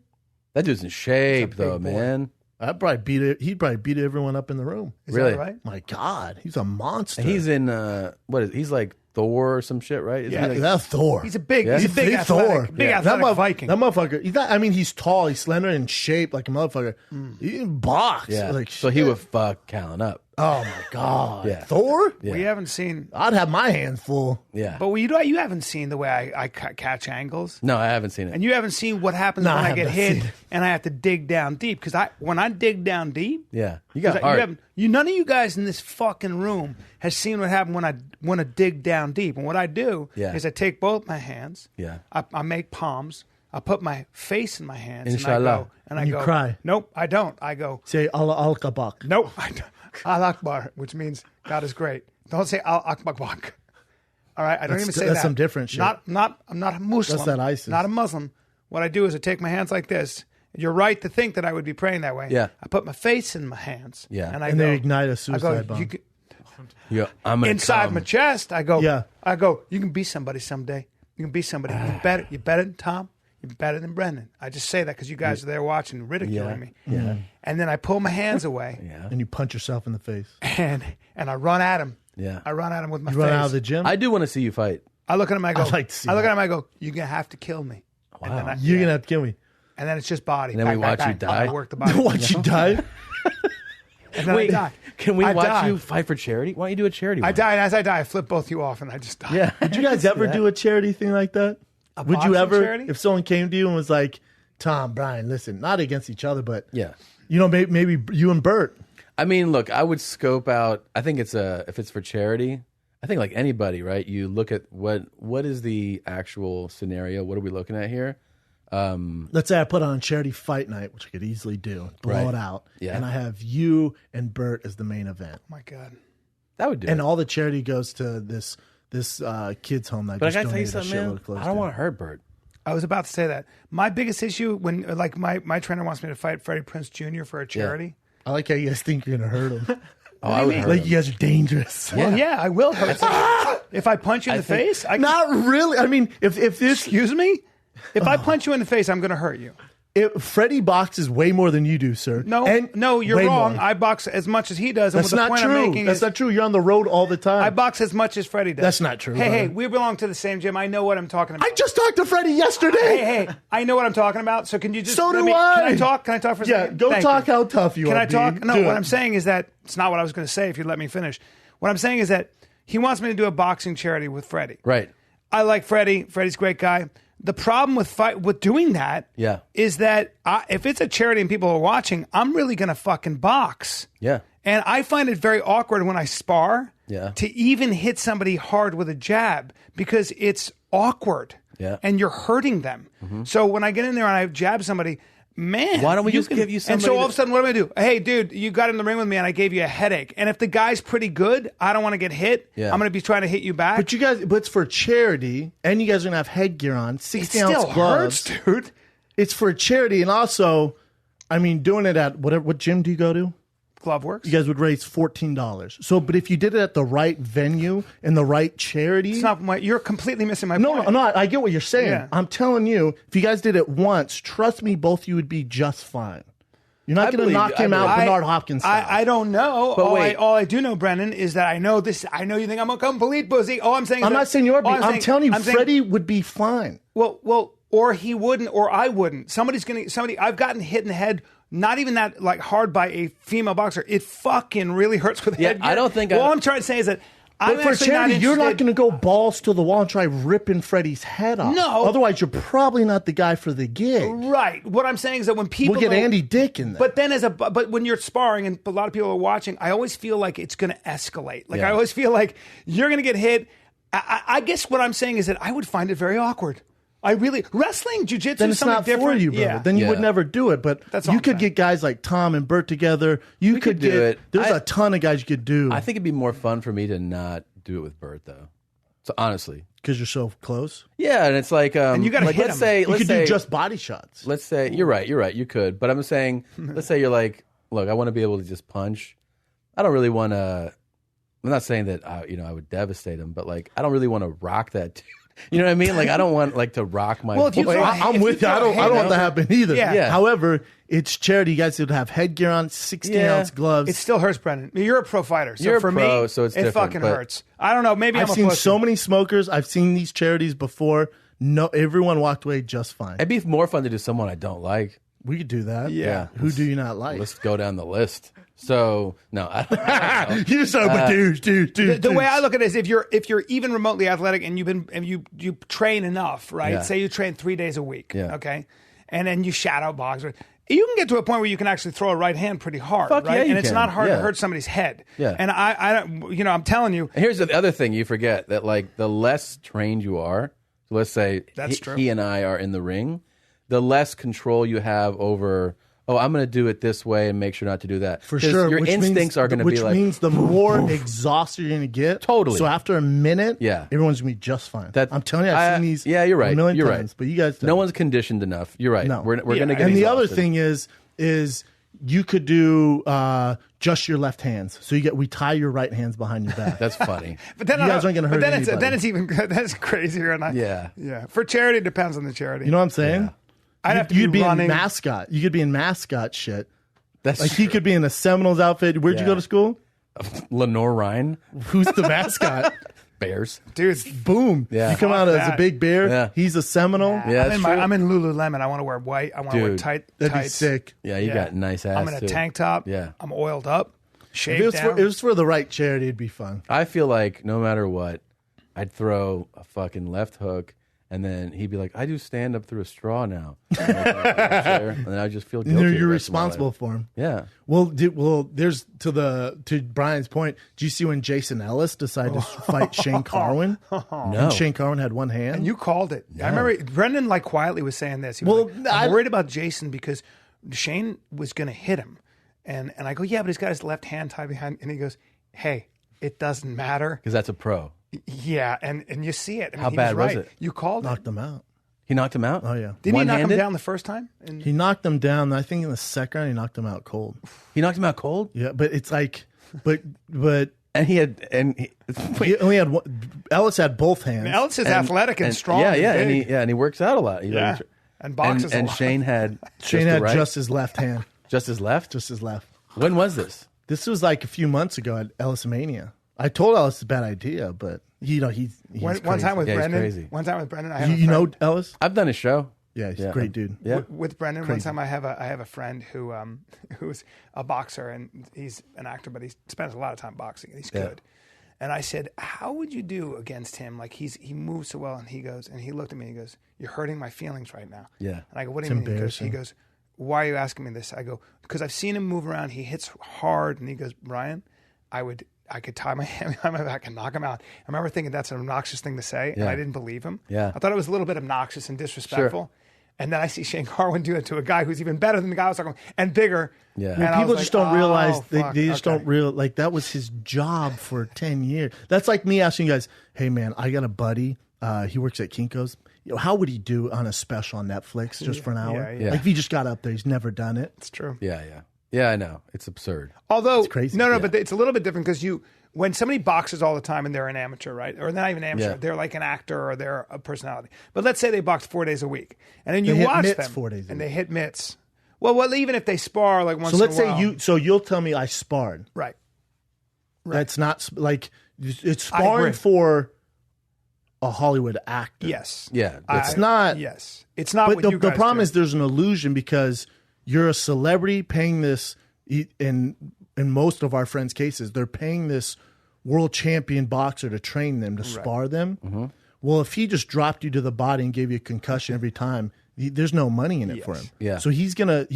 That dude's in shape, though, big boy. man. I'd probably beat it. He'd probably beat everyone up in the room. Is Really? that right? My God, he's a monster. And he's in he's like Thor or some shit, right? Isn't yeah, he like, that's Thor. He's a big, Yeah. he's a big Big athletic, Thor. big Yeah. athletic Viking. That motherfucker. He's not. I mean, he's tall. He's slender and shaped like a motherfucker. He can box. yeah. Like So he shit. would fuck Callan up. Oh my God. Yeah. Thor. Yeah. We haven't seen, I'd have my hands full. Yeah. but you haven't seen the way I catch angles. No, I haven't seen it. And you haven't seen what happens No, when I I get haven't seen hit it. and I have to dig down deep. Because when I dig down deep, Yeah. You 'cause got you heart. haven't, none of you guys in this fucking room has seen what happens when I want to dig down deep. And what I do Yeah. is I take both my hands. Yeah. I make palms. I put my face in my hands. Inshallah. And I And you go. cry. Nope, I don't. I go. Say Allah Al-Kabak. Nope. Al Akbar, which means God is great. Don't say Al Akbar. All right, I don't even say that's that. some different shit. I'm not a Muslim. That's that ISIS. Not a Muslim. What I do is I take my hands like this. You're right to think that I would be praying that way. Yeah. I put my face in my hands. Yeah. And I And go, they ignite a I suicide go, bomb. you can, Yeah, I'm gonna inside come. my chest. I go. Yeah. I go. You can be somebody someday. You can be somebody. You're better than Tom. You're better than Brendan. I just say that because you guys are there watching, ridiculing me. Yeah. And then I pull my hands away, Yeah. And you punch yourself in the face. and I run at him. Yeah. I run at him with my You face. run out of the gym. I do want to see you fight. I look at him. I go. I'd like to see I look that. at him. I go. You're gonna have to kill me. And then, You're gonna have to kill me. and then it's just body. And then we Bang, bang, watch you bang. die? I work the body. Watch you die. And then Wait, I die. can we I watch die. you fight for charity? Why don't you do a charity? I one? die, and as I die, I flip both you off, and I just die. Yeah. Would you guys ever do a charity thing like that? Would you boxing ever, charity? if someone came to you and was like, Tom, Brian, listen, not against each other, but Yeah. you know, maybe you and Bert. I mean, look, I would scope out. I think if it's for charity, I think like anybody, right? You look at what is the actual scenario? What are we looking at here? Let's say I put on charity fight night, which I could easily do, blow Right. it out, Yeah. and I have you and Bert as the main event, Oh my God. That would do. and it. all the charity goes to this kids home that But I just gotta tell you donated a something, man. shitload of clothes I don't to. want to hurt Bert. I was about to say that. My biggest issue when, like, my trainer wants me to fight Freddie Prinze Jr. for a charity. I like how you guys think you're gonna hurt him. Oh, I would hurt Like him. you guys are dangerous. Well, yeah, I will hurt him. If I punch you in the face, I can, Not really. I mean, if this excuse me? If I punch you in the face, I'm going to hurt you. if Freddie boxes way more than you do, sir. No, And no, you're way wrong. more. I box as much as he does. And That's what the not point I'm true. making That's is not true. You're on the road all the time. I box as much as Freddie does. That's not true, Hey, brother. we belong to the same gym. I know what I'm talking about. I just talked to Freddie yesterday. Hey, I know what I'm talking about. So can you just So let do me, I. Can I talk? Can I talk for a Yeah, second? go Thank talk you. how tough you Can are. I talk? B. No, Do what it. I'm saying is that it's not what I was going to say if you'd let me finish. What I'm saying is that he wants me to do a boxing charity with Freddie. Right. I like Freddie. Freddie's a great guy. The problem with doing that Yeah. is that if it's a charity and people are watching, I'm really going to fucking box. Yeah. And I find it very awkward when I spar Yeah. to even hit somebody hard with a jab because it's awkward. Yeah. And you're hurting them. So when I get in there and I jab somebody, man. Why don't we just give you And so somebody all of a sudden, what do I do? Hey, dude, you got in the ring with me and I gave you a headache. And if the guy's pretty good, I don't want to get hit. Yeah. I'm going to be trying to hit you back. But it's for charity, and you guys are gonna have headgear on, it 60-ounce still gloves. hurts, dude. It's for charity, and also, I mean, doing it at what gym do you go to? Glove Works. You guys would raise $14. So, but if you did it at the right venue and the right charity, it's not you're completely missing my point. No, I get what you're saying. Yeah. I'm telling you, if you guys did it once, trust me, both of you would be just fine. You're not going to knock him out, Bernard Hopkins style. I don't know. But all I do know, Brendan, is that I know this. I know you think I'm a complete pussy. All I'm saying is I'm not saying you are. I'm telling you, Freddie would be fine. Well, or he wouldn't, or I wouldn't. I've gotten hit in the head. Not even that like hard by a female boxer. It fucking really hurts with headgear. I don't think. All I'm trying to say is that I'm for charity, you're not going to go balls to the wall and try ripping Freddie's head off. No. Otherwise, you're probably not the guy for the gig. Right. What I'm saying is that when people we'll get Andy Dick in there. But then but when you're sparring and a lot of people are watching, I always feel like it's going to escalate. Like I always feel like you're going to get hit. I guess what I'm saying is that I would find it very awkward. Wrestling, jiu-jitsu, then it's not different. for you, brother. Then you would never do it. But you could get guys like Tom and Bert together. You could do it. There's a ton of guys you could do. I think it'd be more fun for me to not do it with Bert, though. So honestly, because you're so close. Yeah, and it's like, and you got to like, hit let's say, you could do just body shots. Let's say you're right. You could, but I'm saying, let's say you're like, look, I want to be able to just punch. I don't really want to. I'm not saying that I would devastate him, but like, I don't really want to rock that dude. You know what I mean? Like, I don't want like to rock my. Well, I'm with you. I don't want that to happen either. Yeah. However, it's charity. You guys would have headgear on, 16-ounce gloves. It still hurts, Brendan. You're a pro fighter, so for me, so it's it fucking hurts. I don't know. Maybe I've seen so many smokers. I've seen these charities before. No, everyone walked away just fine. It'd be more fun to do someone I don't like. We could do that. Yeah. Who do you not like? Let's go down the list. So no, I don't know. You just said, dude. The way I look at it is, if you're even remotely athletic and you train enough, right? Yeah. Say you train 3 days a week, Yeah. okay, and then you shadow box. You can get to a point where you can actually throw a right hand pretty hard, Fuck right? yeah, you and it's can. not hard Yeah. to hurt somebody's head. Yeah. And I don't, I'm telling you. And here's the other thing you forget, that like the less trained you are, so let's say That's true. he and I are in the ring, the less control you have over, I'm going to do it this way and make sure not to do that. For sure. Your instincts are going to be like. Which means the more exhausted you're going to get. Totally. So after a minute, Yeah. everyone's going to be just fine. I'm telling you, I've seen these Yeah, you're right. a million You're times. Right. But you guys don't. No one's conditioned enough. You're right. No. We're going to get And the other exhausted. thing is you could do just your left hands. So we tie your right hands behind your back. That's funny. But then You guys aren't gonna hurt anybody. Then it's even that's crazier. And Yeah. For charity, it depends on the charity. You know what I'm saying? Yeah. I'd have to You'd be running. in mascot. You could be in mascot shit. That's Like he could be in a Seminoles outfit. Where'd you Yeah. go to school? Lenore Ryan, Who's the mascot? Bears. Dude, Boom. Yeah. You come out as a that. big bear. Yeah. He's a Seminole. Yeah, that's true. I'm in Lululemon. I want to wear white. I want to wear Dude, tight. That'd be tights. sick. Yeah, you got nice ass. I'm in a too. tank top. Yeah. I'm oiled up. If Shaved it was, down. for, it was for the right charity, it'd be fun. I feel like no matter what, I'd throw a fucking left hook, and then he'd be like, "I do stand up through a straw now," and then I just feel guilty. You're the rest of my responsible life. for him. Yeah. Well, there's to Brian's point. Do you see when Jason Ellis decided to fight Shane Carwin? No. And Shane Carwin had one hand. And you called it. I remember Brendan quietly was saying this. He was Well, like, I'm worried about Jason because Shane was going to hit him. And I go, yeah, but he's got his left hand tied behind. And he goes, hey, it doesn't matter. Because that's a pro. Yeah, and you see it. I mean, How he bad was right. it? You called knocked it. him out. He knocked him out? Oh yeah. Didn't he knock him One-handed? down the first time? And He knocked him down. I think in the second round he knocked him out cold. He knocked him out cold? Yeah, but it's like, but And he had, he only had one, Ellis had both hands. Ellis is athletic and strong. Yeah, and big. and he works out a lot. Yeah. And boxes a and lot. Shane had Shane just the had right? just his left hand, just his left. just his left. When was this? This was like a few months ago at Ellis Mania. I told Ellis it's a bad idea, but he's One crazy. time with Yeah, he's Brendan. crazy. One time with Brendan, I have you a know friend. Ellis? I've done his show. Yeah, he's a great dude. Yeah. With Brendan, one time I have a friend who's a boxer and he's an actor, but he spends a lot of time boxing and he's good. And I said, "How would you do against him? Like he moves so well." And he goes, and he looked at me and he goes, "You're hurting my feelings right now." Yeah. And I go, "What do you mean?" He goes, "Why are you asking me this?" I go, "Because I've seen him move around. He hits hard." And he goes, "Brian, I could tie my hand behind my back and knock him out." I remember thinking that's an obnoxious thing to say, and I didn't believe him. Yeah. I thought it was a little bit obnoxious and disrespectful. Sure. And then I see Shane Carwin do it to a guy who's even better than the guy I was talking about, and bigger. Yeah. And Well, I people was just like, don't realize fuck, they just don't realize like that was his job for 10 years. That's like me asking you guys, "Hey man, I got a buddy. He works at Kinko's. You know, how would he do on a special on Netflix just for an hour? Yeah. Like if he just got up there, he's never done it. It's true. Yeah, yeah. Yeah, I know. It's absurd. Although, It's crazy. no, but it's a little bit different because when somebody boxes all the time and they're an amateur, right? Or they're not even amateur, they're like an actor or they're a personality. But let's say they box 4 days a week, and then you watch them 4 days a and week. they hit mitts. Well, even if they spar like once. So let's in a while, say you. So you'll tell me I sparred. right? That's not like it's I agree. sparring for a Hollywood actor. Yes. Yeah. It's not. Yes, it's not. But what the you guys problem do. is there's an illusion because you're a celebrity paying this. In most of our friends' cases, they're paying this world champion boxer to train them to spar them. Mm-hmm. Well, if he just dropped you to the body and gave you a concussion every time, there's no money in it for him. Yeah. So he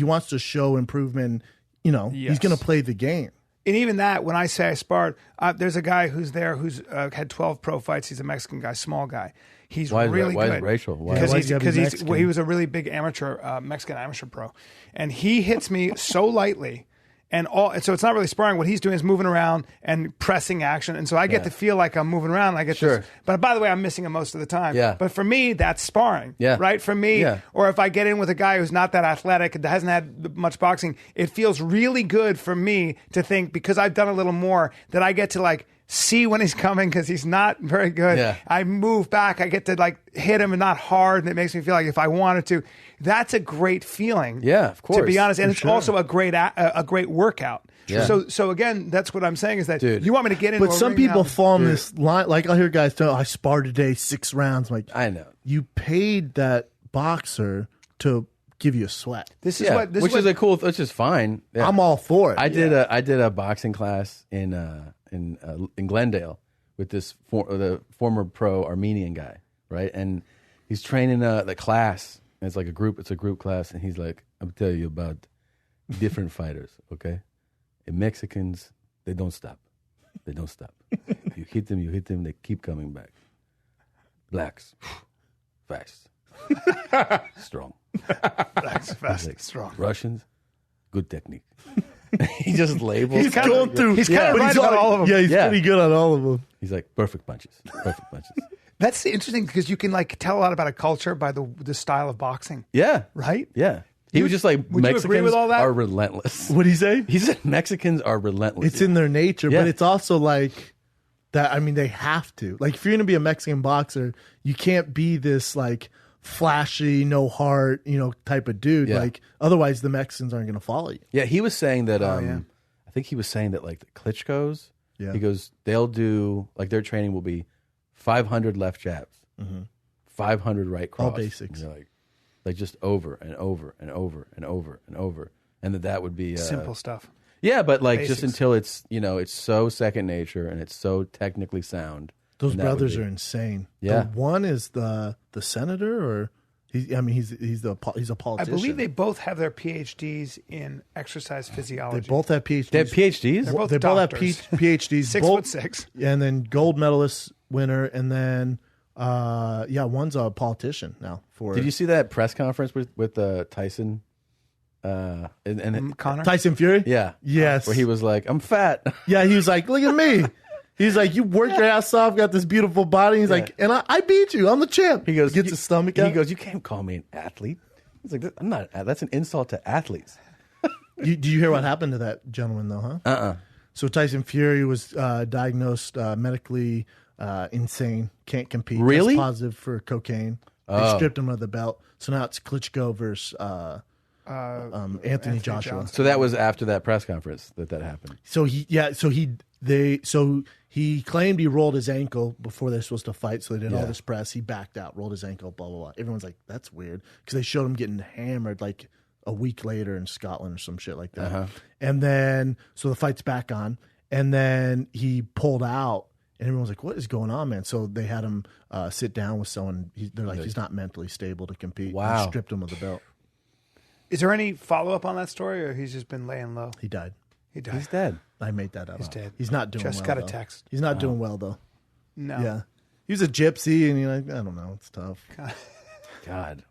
wants to show improvement. He's gonna play the game. And even that, when I say I sparred, there's a guy who's there who's had 12 pro fights. He's a Mexican guy, small guy. He's really good. Why is Rachel? Because he gotta be Mexican? he was a really big Mexican amateur pro, and he hits me so lightly. And so it's not really sparring. What he's doing is moving around and pressing action. And so I get to feel like I'm moving around. I get this. But by the way, I'm missing him most of the time. Yeah. But for me, that's sparring. Yeah. Right? For me, or if I get in with a guy who's not that athletic, that hasn't had much boxing, it feels really good for me to think, because I've done a little more, that I get to like see when he's coming because he's not very good. Yeah. I move back. I get to like hit him and not hard. And it makes me feel like if I wanted to, that's a great feeling. Yeah, of course. To be honest. And it's also a great workout. Yeah. So again, that's what I'm saying is that Dude. you want me to get into But a some ring people now. fall in this line. Like I'll hear guys tell, I sparred today 6 rounds. I'm like, I know. you paid that boxer to give you a sweat. This is what which is a cool. Which is fine. Yeah. I'm all for it. I did a boxing class in Glendale with the former pro Armenian guy, right? And he's training the class. And it's like a group class, and he's like, "I'm telling you about different fighters, okay? And Mexicans, they don't stop. They don't stop. You hit them, they keep coming back. Blacks, fast, strong. Blacks, fast, Like, strong. Russians, good technique." He just labels. He's going through. He's kind of right about all of them. Yeah, he's pretty good on all of them. He's like, perfect punches. Perfect punches. That's interesting because you can like tell a lot about a culture by the style of boxing, Yeah. right? Yeah. He was just like, would you Mexicans agree with all that? are relentless. What'd he say? He said Mexicans are relentless. It's in their nature, Yeah. but it's also like that. I mean, they have to. Like, if you're going to be a Mexican boxer, you can't be this like flashy, no heart, type of dude. Yeah. Like, otherwise, the Mexicans aren't going to follow you. Yeah, he was saying that. yeah. I think he was saying that like the Klitschko's. Yeah. He goes, they'll do like their training will be 500 left jabs, 500 right cross, basics. And they're like just over and over and over and over and over, and that would be Simple stuff. Yeah, but like Basics. just until it's it's so second nature and it's so technically sound. Those and that would brothers be- are insane. Yeah. The one is the senator, or he's a I politician. believe they both have their PhDs in exercise They physiology. both have PhDs. They have PhDs. They're both They both have doctors. PhDs. 6'6". And then gold medalist winner, and then one's a politician now. Did you see that press conference with Tyson? And Connor? Tyson Fury? yeah, Yes. where he was like, "I'm fat." Yeah, he was like, look at me. He's like, you worked your ass off, got this beautiful body. He's like, and I beat you. I'm the champ. He goes, gets his stomach out. He goes, "You can't call me an athlete." He's like, "I'm not. That's an insult to athletes." Do you hear what happened to that gentleman, though, huh? So Tyson Fury was diagnosed medically insane, can't compete. Really? Test positive for cocaine. They stripped him of the belt. So now it's Klitschko versus Anthony Joshua. Johnson. So that was after that press conference that happened. So he claimed he rolled his ankle before they're supposed to fight. So they did all this press. He backed out, rolled his ankle, blah blah blah. Everyone's like, that's weird, because they showed him getting hammered like a week later in Scotland or some shit like that. And then so the fight's back on, and then he pulled out, and everyone's like, what is going on, man? So they had him sit down with someone. They're like, he's not mentally stable to compete. Wow. And stripped him of the belt. Is there any follow-up on that story, or he's just been laying low? He died. He died. He's dead. I made that up. He's dead. He's not doing Just well. got a though. text. He's not doing well though. No. Yeah. He was a gypsy, and you're like, I don't know, it's tough. God,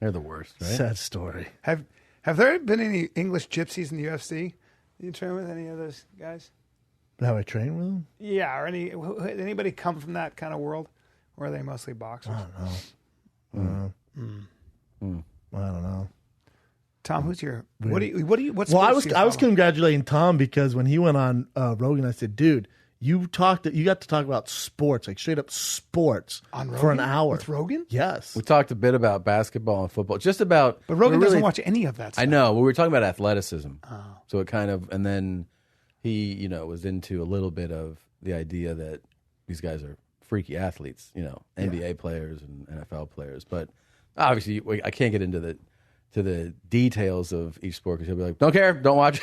they're the worst, right? Sad story. Have there been any English gypsies in the UFC? You train with any of those guys? How I train with him? Yeah, or anybody come from that kind of world, or are they mostly boxers? I don't know. I don't know. Tom, what's what's Well, I was congratulating Tom because when he went on Rogan, I said, dude, you got to talk about sports, like straight up sports on Rogan? For an hour. With Rogan? Yes. We talked a bit about basketball and football, just about. But Rogan doesn't watch any of that stuff. I know. We were talking about athleticism. So it kind of, and then he, was into a little bit of the idea that these guys are freaky athletes, NBA players and NFL players. But obviously, I can't get into the details of each sport because he'll be like, don't care, don't watch.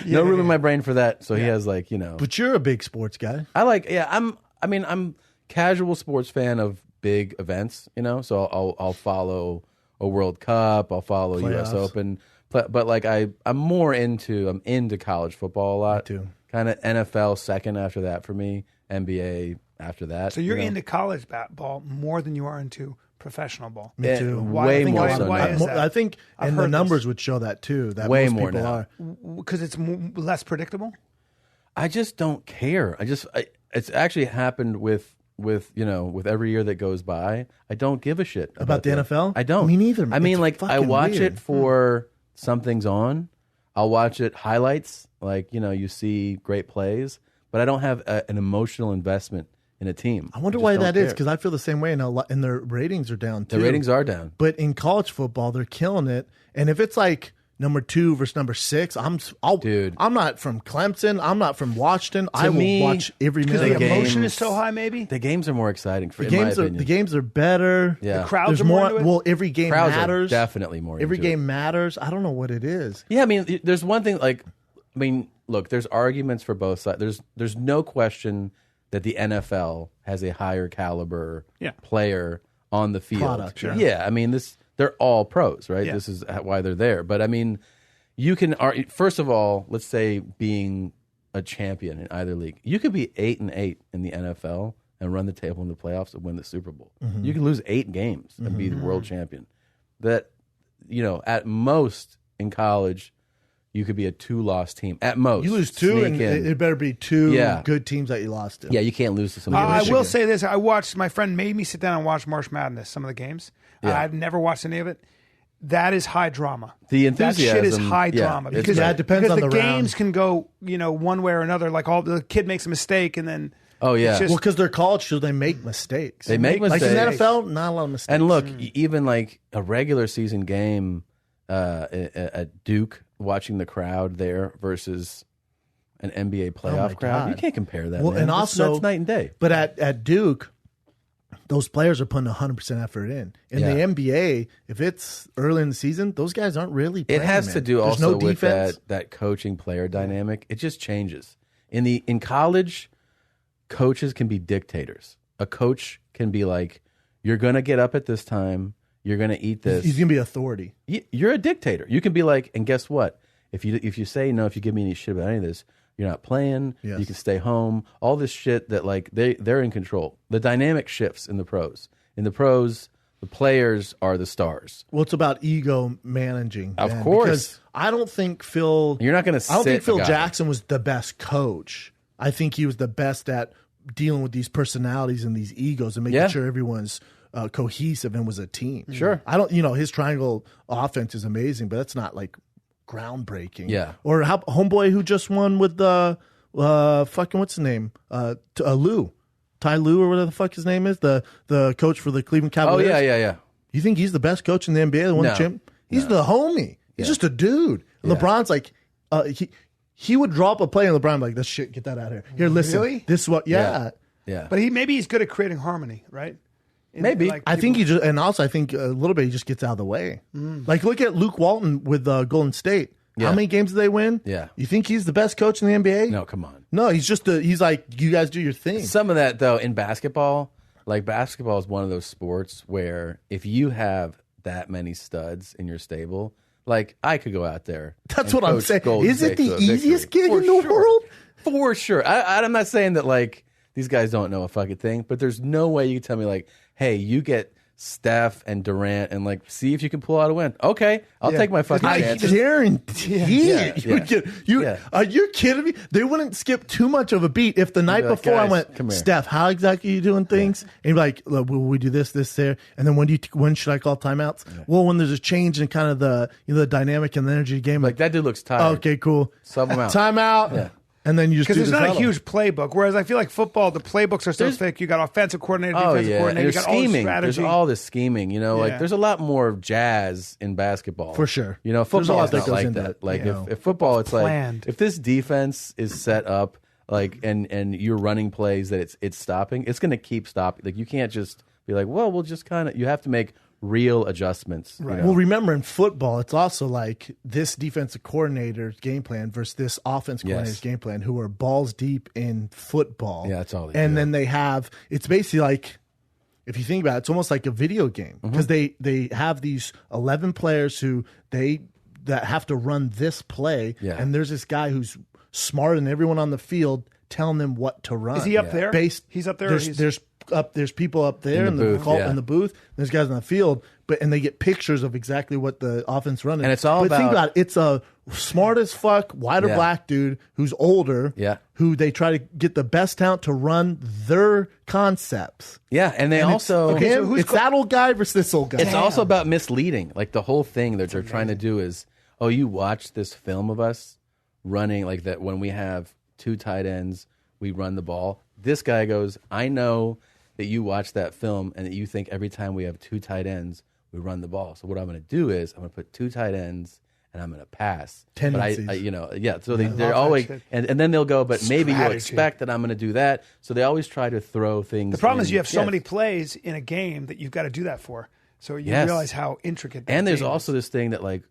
No room in my brain for that. So he has But you're a big sports guy. I'm casual sports fan of big events, so I'll follow a World Cup, I'll follow Playoffs. US Open, but like I'm into college football a lot. Me too. Kind of NFL second after that for me, NBA after that. So you're into college ball more than you are into professional ball. Me too. Way more so. Why is that? I think, and the numbers would show that too. That way most more people now. are. Because it's less predictable? I just don't care. It's actually happened with every year that goes by. I don't give a shit About the NFL? I don't. Me neither. I mean, It's I watch fucking it for something's on. I'll watch it highlights, you see great plays, but I don't have an emotional investment in a team. I wonder why that is, because I feel the same way, and their ratings are down too. The ratings are down. But in college football, they're killing it. And if it's like number 2 versus number 6, Dude. I'm not from Clemson. I'm not from Washington. I will me, watch every Because minute. the emotion is so high, maybe? The games are more exciting, in my The opinion. games are better. Yeah. The crowds There's are more into it? Well, every game Crowds matters. are definitely more Every into it. game matters. I don't know what it is. Yeah, I mean, there's one thing, look, there's arguments for both sides. There's no question that the NFL has a higher caliber player on the field. Product, sure. Yeah, I mean, they're all pros, right? Yeah. This is why they're there. But I mean, you can first of all, let's say being a champion in either league, you could be 8-8 in the NFL and run the table in the playoffs and win the Super Bowl. Mm-hmm. You can lose 8 games and be the world champion. That at most in college, you could be a 2-loss team at most. You lose 2, Sneak and in. it better be 2 Yeah. good teams that you lost to. Yeah, you can't lose to some. I will say this. My friend made me sit down and watch March Madness, some of the games. Yeah. I've never watched any of it. That is high drama. The That shit is enthusiasm, high yeah, drama. it's Because great. Yeah, it depends on the the round. games can go, one way or another. Like the kid makes a mistake and then Oh yeah. it's just- Well, because they're college, so they make mistakes. They make Like in the mistakes. NFL, not a lot of mistakes. And look, even like a regular season game at Duke, watching the crowd there versus an NBA playoff crowd, God. you can't compare that. Well, man. and That's- also- that's night and day. But at Duke, those players are putting 100% effort in. In Yeah. the NBA, if it's early in the season, those guys aren't really playing. It has to man. do There's also no with defense. that coaching player dynamic. It just changes. In college, coaches can be dictators. A coach can be like, "You're going to get up at this time. You're going to eat this." He's going to be authority. You're a dictator. You can be like, and guess what? If you say no, if you give me any shit about any of this, you're not playing. Yes. You can stay home. All this shit that they're in control. The dynamic shifts in the pros. In the pros, the players are the stars. Well, it's about ego managing. Of man, course. Because I don't think Phil. You're not going to. I don't think Phil Jackson was the best coach. I think he was the best at dealing with these personalities and these egos and making sure everyone's cohesive and was a team. Sure. I don't. His triangle offense is amazing, but that's not like groundbreaking. Yeah. Or homeboy who just won with the fucking what's his name? Lou. Ty Lue or whatever the fuck his name is, the coach for the Cleveland Oh Cavaliers. yeah. You think he's the best coach in the NBA? The one No. champ? He's the homie. He's just a dude. LeBron's like, he would drop a play and LeBron like, this shit, get that out of here. Here, listen. Really? This is what, Yeah. But maybe he's good at creating harmony, right? Maybe. I think he just, and also I think a little bit he just gets out of the way. Like look at Luke Walton with Golden State. Yeah. How many games did they win? Yeah. You think he's the best coach in the NBA? No, come on. No, he's just he's like, you guys do your thing. Some of that though in basketball, like basketball is one of those sports where if you have that many studs in your stable, like I could go out there. That's and what I'm coach saying. Golden Is it State the to a easiest victory. gig For in the sure. world? For sure. I'm not saying that like these guys don't know a fucking thing, but there's no way you can tell me like, hey, you get Steph and Durant and like see if you can pull out a win. Okay, I'll take my fucking chances. I guarantee it. Are you kidding me? They wouldn't skip too much of a beat if the night before I went, Steph, how exactly are you doing things? And you'd be like, look, will we do this, there? And then when should I call timeouts? Yeah. Well, when there's a change in kind of the the dynamic and the energy of the game. Like that dude looks tired. Okay, cool. Sub him out. Timeout. Yeah. And then you just because there's not a huge playbook. Whereas I feel like football, the playbooks are so thick. You got offensive coordinator, defensive coordinator. You got scheming. all the strategy. There's all this scheming. Like there's a lot more jazz in basketball for sure. Football is not like that. Like if football, it's planned. Like if this defense is set up, like and you're running plays that it's stopping, it's going to keep stopping. Like you can't just be like, well, we'll just kind of. You have to make real adjustments. Right. Well, remember in football, it's also like this defensive coordinator's game plan versus this offense coordinator's game plan, who are balls deep in football. Yeah, that's all they do. And then they have, it's basically like, if you think about it, it's almost like a video game because they have these 11 players that have to run this play. Yeah. And there's this guy who's smarter than everyone on the field telling them what to run. Is he up there? He's up there. There's people up there in the booth. There's guys on the field, and they get pictures of exactly what the offense running. And it's all think about it. It's a smart as fuck white or black dude who's older. Yeah. Who they try to get the best talent to run their concepts. Yeah, and it's that old guy versus this old guy. It's also about misleading. Like the whole thing that they're trying to do is, you watch this film of us running like that when we have 2 tight ends, we run the ball. This guy goes, I know that you watch that film and that you think every time we have 2 tight ends, we run the ball. So what I'm going to do is I'm going to put 2 tight ends and I'm going to pass. Tendencies. So they're always, and then they'll go, but maybe you'll expect that I'm going to do that. So they always try to throw things. The problem is you have so many plays in a game that you've got to do that for. So you realize how intricate that is. And there's also this thing that like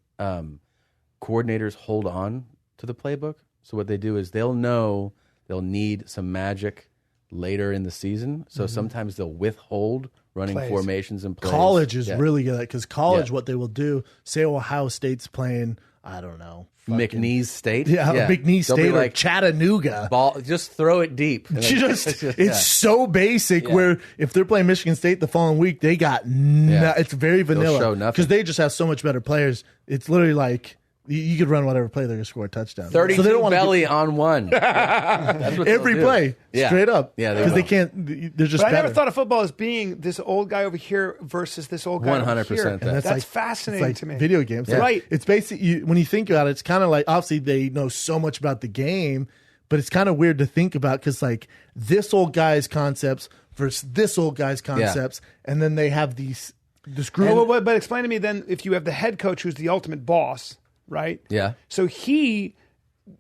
coordinators hold on to the playbook. So what they do is they'll know they'll need some magic later in the season. So sometimes they'll withhold running formations and plays. College is really good at because college, what they will do, say Ohio State's playing, I don't know. McNeese State? McNeese State or Chattanooga. Ball, just throw it deep. It's so basic where if they're playing Michigan State the following week, they got it's very vanilla. Because they just have so much better players. It's literally like, you could run whatever play, they're going to score a touchdown. 32 so belly on one. That's what every play, straight up. Yeah, because they can't. They're just. But I never thought of football as being this old guy over here versus this old guy 100% over here. That's fascinating to me. Video games, right? It's basically when you think about it, it's kind of like obviously they know so much about the game, but it's kind of weird to think about because like this old guy's concepts versus this old guy's concepts, and then they have this group. But explain to me then if you have the head coach who's the ultimate boss. Right? Yeah. So he's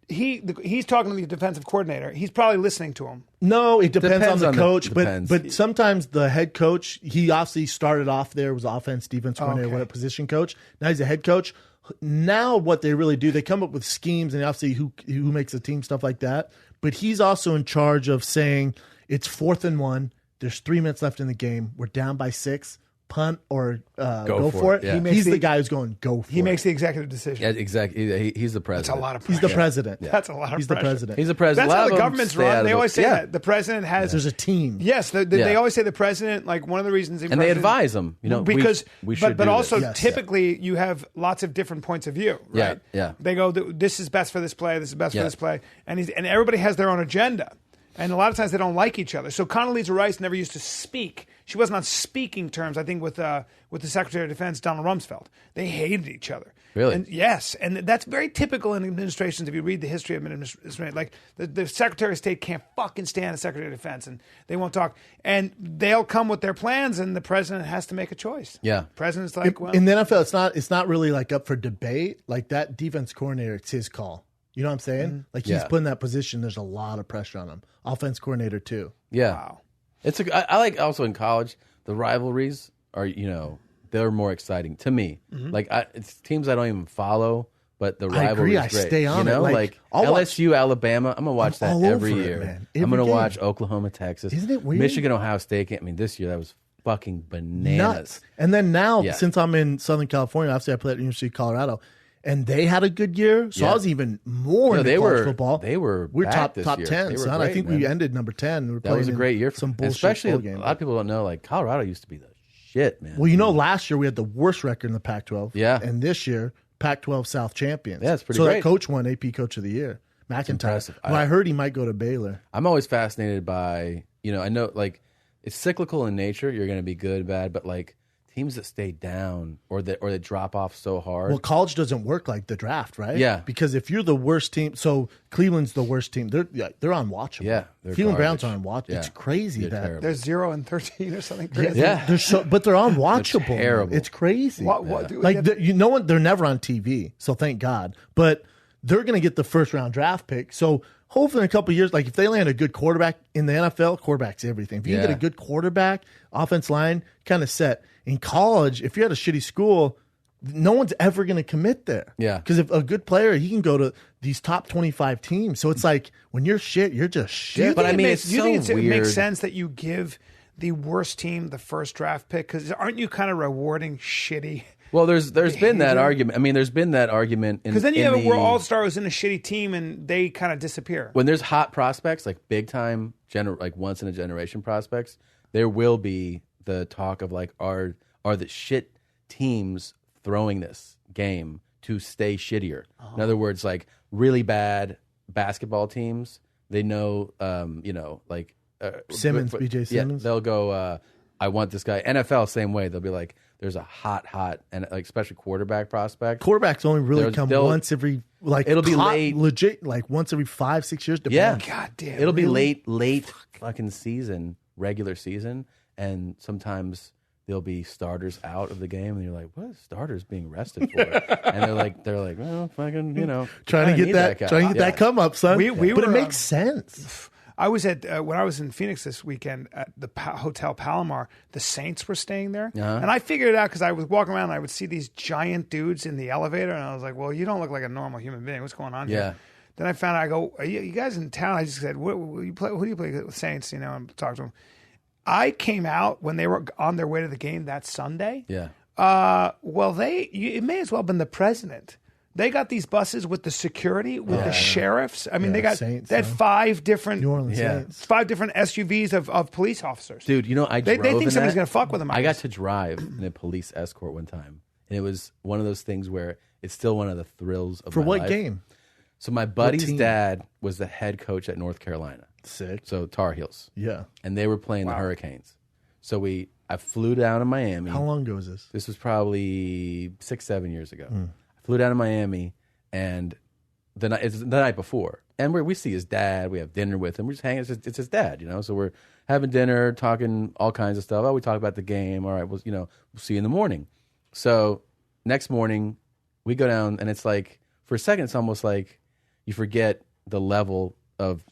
talking to the defensive coordinator. He's probably listening to him. No, it depends on the coach. But sometimes the head coach, he obviously started off there, was offense, defense coordinator, what a position coach. Now he's a head coach. Now what they really do, they come up with schemes and obviously who makes the team, stuff like that. But he's also in charge of saying it's 4th and 1. There's 3 minutes left in the game. We're down by 6. Punt or go for it. Yeah. He's the guy who's going go for it. He makes the executive decision. Yeah, exactly. He's the president. That's a lot of pressure. He's the president. Yeah. That's a lot of He's pressure. the president. He's the president. That's how the government's run. They always say that. The president has... There's a team. Yes. They always say the president, like one of the reasons... And they advise them. Because, we should but also typically you have lots of different points of view, right? Yeah. They go, this is best for this play, this is best for this play. And everybody has their own agenda. And a lot of times they don't like each other. So Condoleezza Rice never used to speak. She wasn't on speaking terms, I think, with the Secretary of Defense, Donald Rumsfeld. They hated each other. Really? And yes. And that's very typical in administrations. If you read the history of administration, like the Secretary of State can't fucking stand the Secretary of Defense and they won't talk. And they'll come with their plans and the president has to make a choice. Yeah. President's like, well. In the NFL, it's not really like up for debate. Like that defense coordinator, it's his call. You know what I'm saying? Mm-hmm. Like he's put in that position. There's a lot of pressure on him. Offense coordinator too. Yeah. Wow. I like also in college, the rivalries are, they're more exciting to me. Mm-hmm. Like it's teams I don't even follow, but the rivalry is great. I stay on it. Like LSU, Alabama, I'm going to watch that every year. I'm going to watch Oklahoma, Texas. Isn't it weird? Michigan, Ohio State. I mean, this year that was fucking bananas. Nuts. And then now, since I'm in Southern California, obviously I played at the University of Colorado. And they had a good year, so I was even more into college football. We're top 10, son. Great, I think we ended number 10. That was a great year. Some bullshit Especially game. A lot of people don't know, like Colorado used to be the shit, man. Well, last year we had the worst record in the Pac-12. Yeah. And this year, Pac-12 South champions. Yeah, that's pretty so great. that coach won AP Coach of the Year, McIntyre. Well, I heard he might go to Baylor. I'm always fascinated by, I know, like, it's cyclical in nature. You're going to be good, bad, but, like, teams that stay down or that drop off so hard. Well, college doesn't work like the draft, right? Yeah. Because if you're the worst team, so Cleveland's the worst team. They're unwatchable. Yeah, Cleveland Browns are unwatchable. Yeah. It's crazy they're they're 0-13 or something crazy. Yeah, but they're unwatchable. They're terrible. It's crazy. What like they're never on TV, so thank God. But they're going to get the first round draft pick. So hopefully in a couple of years, like if they land a good quarterback in the NFL, quarterback's everything. If you get a good quarterback, offense line, kind of set. In college, if you're at a shitty school, no one's ever going to commit there. Yeah. Because if a good player, he can go to these top 25 teams. So it's like when you're shit, you're just shit. But I mean, do you think it weird. makes sense that you give the worst team the first draft pick? Because aren't you kind of rewarding shitty? Well, there's been that argument. I mean, there's been that argument. Because then you have where all-star was in a shitty team and they kind of disappear. When there's hot prospects, like big-time, like once-in-a-generation prospects, there will be the talk of like, are the shit teams throwing this game to stay shittier? In other words, like really bad basketball teams, they know, like Simmons, BJ Simmons. Yeah, they'll go, I want this guy. NFL, same way. They'll be like, there's a hot, and like especially quarterback prospect. Quarterbacks only really come once every it'll be late, legit, like once every 5-6 years. Yeah, God damn, it'll be late fucking season, regular season, and sometimes there'll be starters out of the game, and you're like, "What is starters being rested for?" And they're like, "Well, fucking, trying to get that come up, son." But it makes sense. I was at when I was in Phoenix this weekend at the Hotel Palomar. The Saints were staying there, and I figured it out because I was walking around and I would see these giant dudes in the elevator, and I was like, "Well, you don't look like a normal human being. What's going on here?" Then I found out. I go, "Are you guys in town?" I just said, "Who do you play with Saints?" And talk to them. I came out when they were on their way to the game that Sunday. Yeah. Well, it may as well have been the president. They got these buses with the security, with the sheriffs. I mean, they had 5 different New Orleans Saints. 5 different SUVs of police officers. Dude, they think somebody's going to fuck with them. I got to drive in a police escort one time, and it was one of those things where it's still one of the thrills of my life. For what game? So my buddy's dad was the head coach at North Carolina. Sick. So Tar Heels. Yeah. And they were playing the Hurricanes. So I flew down to Miami. How long ago was this? This was probably 6-7 years ago. I flew down to Miami, and it's the night before. And we see his dad. We have dinner with him. We're just hanging. It's his dad, So we're having dinner, talking all kinds of stuff. Oh, we talk about the game. All right, we'll see you in the morning. So next morning, we go down, and it's like, for a second, it's almost like you forget the level of,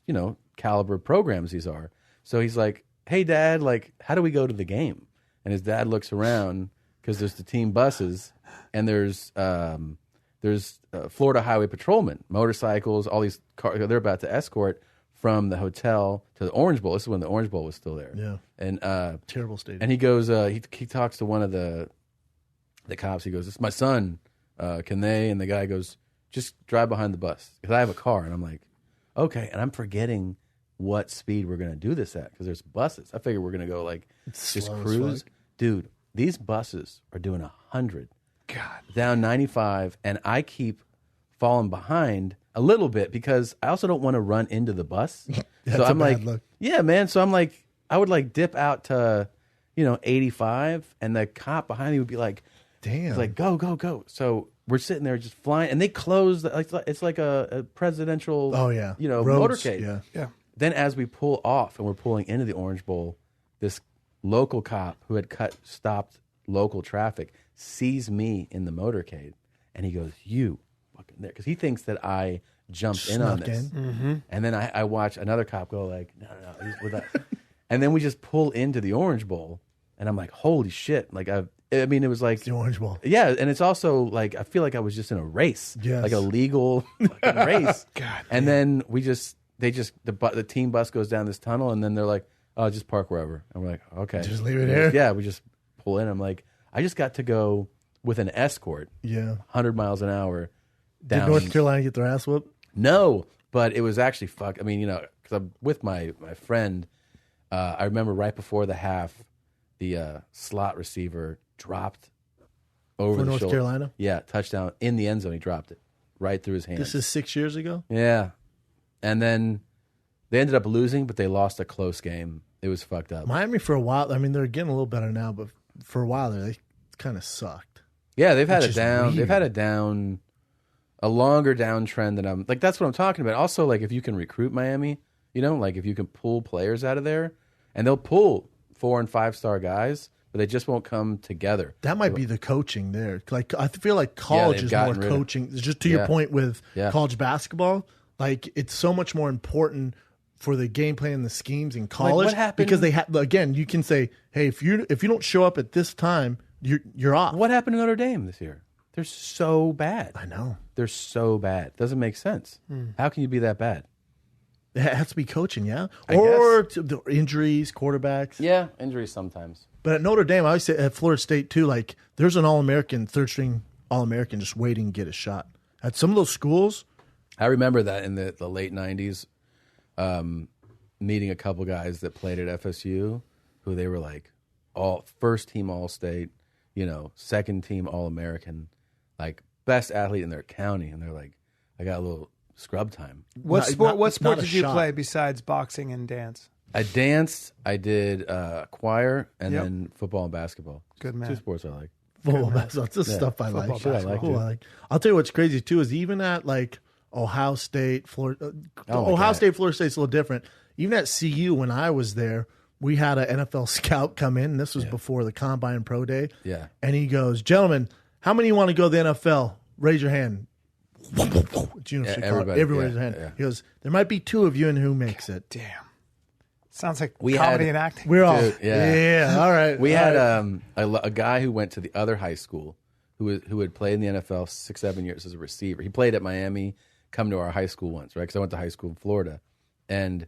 caliber programs these are. So he's like, "Hey, Dad, like, how do we go to the game?" And his dad looks around because there's the team buses, and there's Florida Highway Patrolmen, motorcycles, all these cars. They're about to escort from the hotel to the Orange Bowl. This is when the Orange Bowl was still there. Yeah, and terrible stadium. And he goes, he talks to one of the cops. He goes, "It's my son. Can they?" And the guy goes, "Just drive behind the bus because I have a car." And I'm like, "Okay." And I'm forgetting what speed we're going to do this at because there's buses. I figure we're going to go like just cruise. Dude, these buses are doing 100. God. Down 95, and I keep falling behind a little bit because I also don't want to run into the bus. So I'm like, yeah, man. So I'm like, I would like dip out to, 85, and the cop behind me would be like, damn. He's like, go, go, go. So we're sitting there just flying, and they close, it's like a presidential, Roads, motorcade. Yeah. Then as we pull off and we're pulling into the Orange Bowl, this local cop who had stopped local traffic sees me in the motorcade, and he goes, "You fucking there," because he thinks that I jumped in on this. Mm-hmm. And then I watch another cop go like, "No, he's with us," and then we just pull into the Orange Bowl, and I'm like, "Holy shit!" Like it was like it's the Orange Bowl. Yeah, and it's also like I feel like I was just in a race, like a legal fucking race. God. And then the team bus goes down this tunnel, and then they're like, "Oh, just park wherever." And we're like, "Okay, just leave it there." Yeah, we just pull in. I'm like, I just got to go with an escort, 100 miles an hour. Down. Did North Carolina get their ass whooped? No, but it was actually fuck. I mean, because I'm with my friend. I remember right before the half, the slot receiver dropped over For the North shoulder. Carolina? Yeah, touchdown in the end zone. He dropped it right through his hands. This is 6 years ago? Yeah. And then they ended up losing, but they lost a close game. It was fucked up. Miami for a while, I mean, they're getting a little better now, but for a while they kind of sucked. Yeah, they've had Which a is down. weird. They've had a longer downtrend than I'm like. That's what I'm talking about. Also, like if you can recruit Miami, like if you can pull players out of there, and they'll pull 4 and 5 star guys, but they just won't come together. That might be the coaching there. Like I feel like college they've is more gotten rid of- coaching. Just to your point with college basketball, like it's so much more important for the game plan and the schemes in college. what happened- Because they again, you can say, hey, if you don't show up at this time, you're off. What happened to Notre Dame this year? They're so bad. I know. They're so bad. Doesn't make sense. How can you be that bad? It has to be coaching, yeah, I or the injuries, quarterbacks. Yeah, injuries sometimes. But at Notre Dame, I always say at Florida State too. Like there's an All-American, third string All-American, just waiting to get a shot. At some of those schools, I remember that in the late 90s, meeting a couple guys that played at FSU who they were like all first team All-State, second team All-American, like best athlete in their county. And they're like, I got a little scrub time. What sport not a did you shot. play besides boxing and dance? I danced, I did choir, and Yep. then football and basketball. Good man. 2 sports I like. football, basketball, it's just stuff I like. Shit I like, Cool, dude. I like. I'll tell you what's crazy too is even at like Ohio State, Florida. Oh my Ohio God. State, Florida State's a little different. Even at CU, when I was there, we had an NFL scout come in. And this was before the Combine Pro Day. Yeah. And he goes, "Gentlemen, how many want to go to the NFL? Raise your hand." everybody, Everyone raised their hand. yeah. He goes, "There might be 2 of you, and who makes it?" Damn. Sounds like We comedy had- and acting. We're all, Dude, yeah. all right. We all had right. a guy who went to the other high school who had played in the NFL 6-7 years as a receiver. He played at Miami, come to our high school once, right? Because I went to high school in Florida, and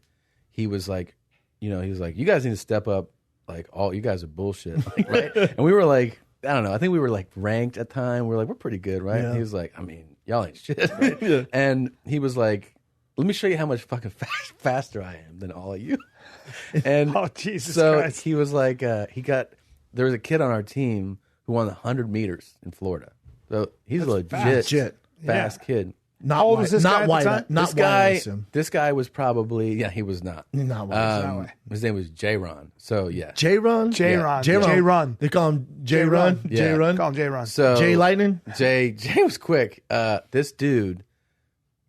he was like, he was like, you guys need to step up. Like, all you guys are bullshit, like, right? And we were like, I don't know. I think we were like ranked at the time. We were like, we're pretty good, right? Yeah. And he was like, I mean, y'all ain't shit. Right? And he was like, let me show you how much fucking faster I am than all of you. And Oh, Jesus so Christ. he was like, there was a kid on our team who won the 100 meters in Florida. So he's a legit fast kid. Not How old white, was this not guy at the white, time? Not This white, I guy, assume. this guy was probably, he was not. Not white. His name was J-Ron. So yeah. J-Ron? J-Ron. J-Ron. J-Ron. They call him J-Ron? Yeah. J-Ron? Call him J-Ron. So J Lightning? Jay was quick. This dude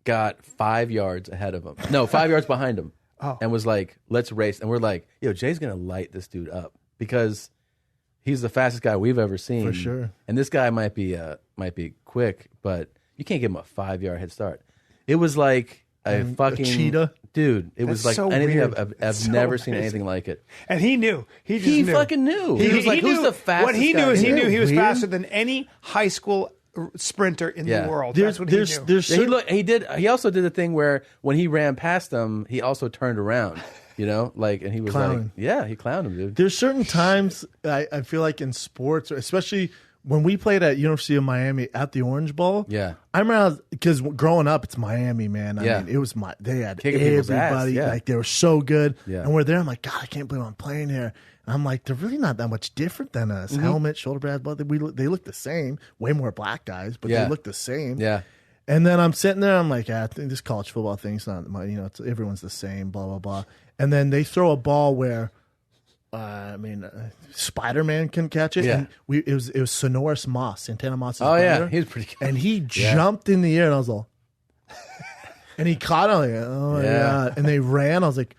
got 5 yards ahead of him. No, 5 yards behind him. Oh. And was like, let's race. And we're like, yo, Jay's gonna light this dude up because he's the fastest guy we've ever seen. For sure. And this guy might be quick, but you can't give him a 5-yard head start. It was like a fucking cheetah? Dude, it was like so anything weird. I've It's so never seen amazing. anything like it. And he knew. He just He knew. fucking knew. He was like, who's knew- the fastest What he guy knew is he here? knew he was Weird. faster than any high school sprinter in Yeah. the world. There's, That's what he there's, knew. there's Yeah, he also did the thing where when he ran past them, he also turned around, and he was Clowning. like, yeah, he clowned him, dude. There's certain times I feel like in sports, especially when we played at University of Miami at the Orange Bowl. Yeah. I remember because growing up, it's Miami, man. I Yeah. mean, it was they had Kicking people's ass, everybody. yeah. Like they were so good. Yeah. And we're there. I'm like, God, I can't believe I'm playing here. And I'm like, they're really not that much different than us. Mm-hmm. Helmet, shoulder pads, but they look the same. Way more black guys, but Yeah. they look the same. Yeah. And then I'm sitting there, I'm like, I think this college football thing's not, it's, everyone's the same, blah, blah, blah. And then they throw a ball where, Spider-Man can catch it. Yeah. And it was Sonoris Moss, Santana Moss's Oh, yeah. brother. He was pretty good. And he jumped in the air, and I was all, and he caught it. I was like, oh my Yeah. God. And they ran. I was like,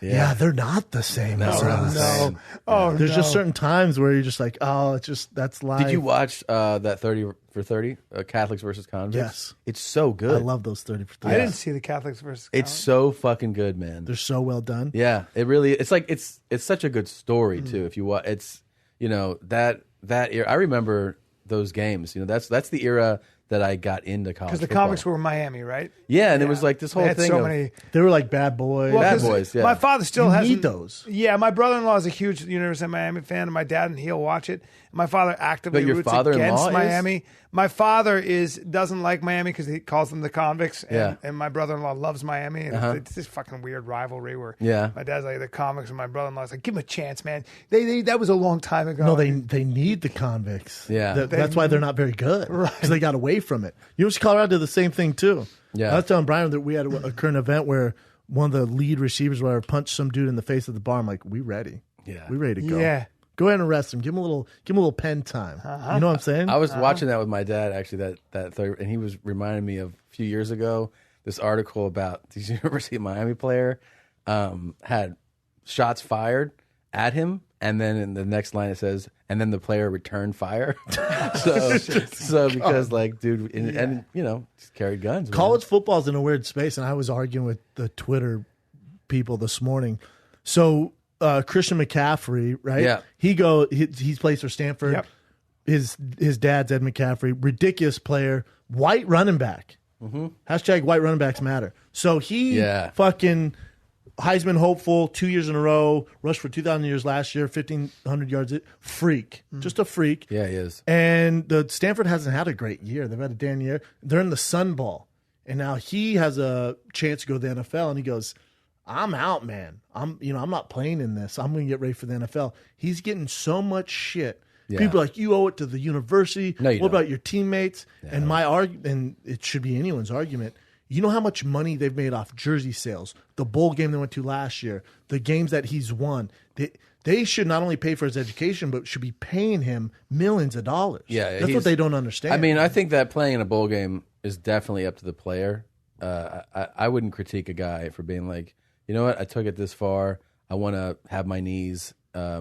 yeah, they're not the same. as they're not us. the same. Oh, There's just no. certain times where you're just like, oh, it's just, that's life. Did you watch that 30 for 30, Catholics versus convicts? Yes. It's so good. I love those 30 for 30. I didn't see the Catholics versus. It's so fucking good, man. They're so well done. Yeah, it really. It's like it's such a good story too. If you watch, it's that era. I remember those games. That's the era that I got into college Because the football. comics were in Miami, right? Yeah, and it was like this whole They had thing so of, many. They were like Bad Boys. Well, Bad 'cause Boys, yeah. My father still You has need those. Yeah, my brother-in-law is a huge University of Miami fan, and my dad, and he'll watch it. My father actively But your roots father-in-law against is? Miami. My father doesn't like Miami because he calls them the convicts, and my brother-in-law loves Miami. And it's this fucking weird rivalry where my dad's like the convicts, and my brother-in-law's like, give him a chance, man. That was a long time ago. No, they need the convicts. Yeah. That's why they're not very good. Right. Because they got away from it. University of Colorado did the same thing too. Yeah. I was telling Brian that we had a current event where one of the lead receivers whatever punched some dude in the face at the bar. I'm like, we ready. Yeah. We ready to go. Yeah. Go ahead and arrest him. Give him a little pen time. You know what I'm saying? I was watching that with my dad actually that third, and he was reminding me of a few years ago this article about this University of Miami player had shots fired at him, and then in the next line it says, and then the player returned fire. so because like dude, and you know, just carried guns. College football's in a weird space, and I was arguing with the Twitter people this morning. So Christian McCaffrey, right? Yeah. He plays for Stanford. Yep. His dad's Ed McCaffrey, ridiculous player, white running back. Hashtag white running backs matter. So he fucking Heisman hopeful 2 years in a row, rushed for 2,000 yards last year, 1,500 yards. Freak. Just a freak. Yeah, he is. And the Stanford hasn't had a great year. They've had a damn year. They're in the Sun Bowl. And now he has a chance to go to the NFL, and he goes, I'm out, man. I'm not playing in this. I'm going to get ready for the NFL. He's getting so much shit. Yeah. People are like, you owe it to the university. No, you what don't. about your teammates? And my argument, and it should be anyone's argument, you know how much money they've made off jersey sales, the bowl game they went to last year, the games that he's won. They should not only pay for his education, but should be paying him millions of dollars. Yeah, that's what they don't understand. I mean, I think that playing in a bowl game is definitely up to the player. I wouldn't critique a guy for being like, you know what, I took it this far. I want to have my knees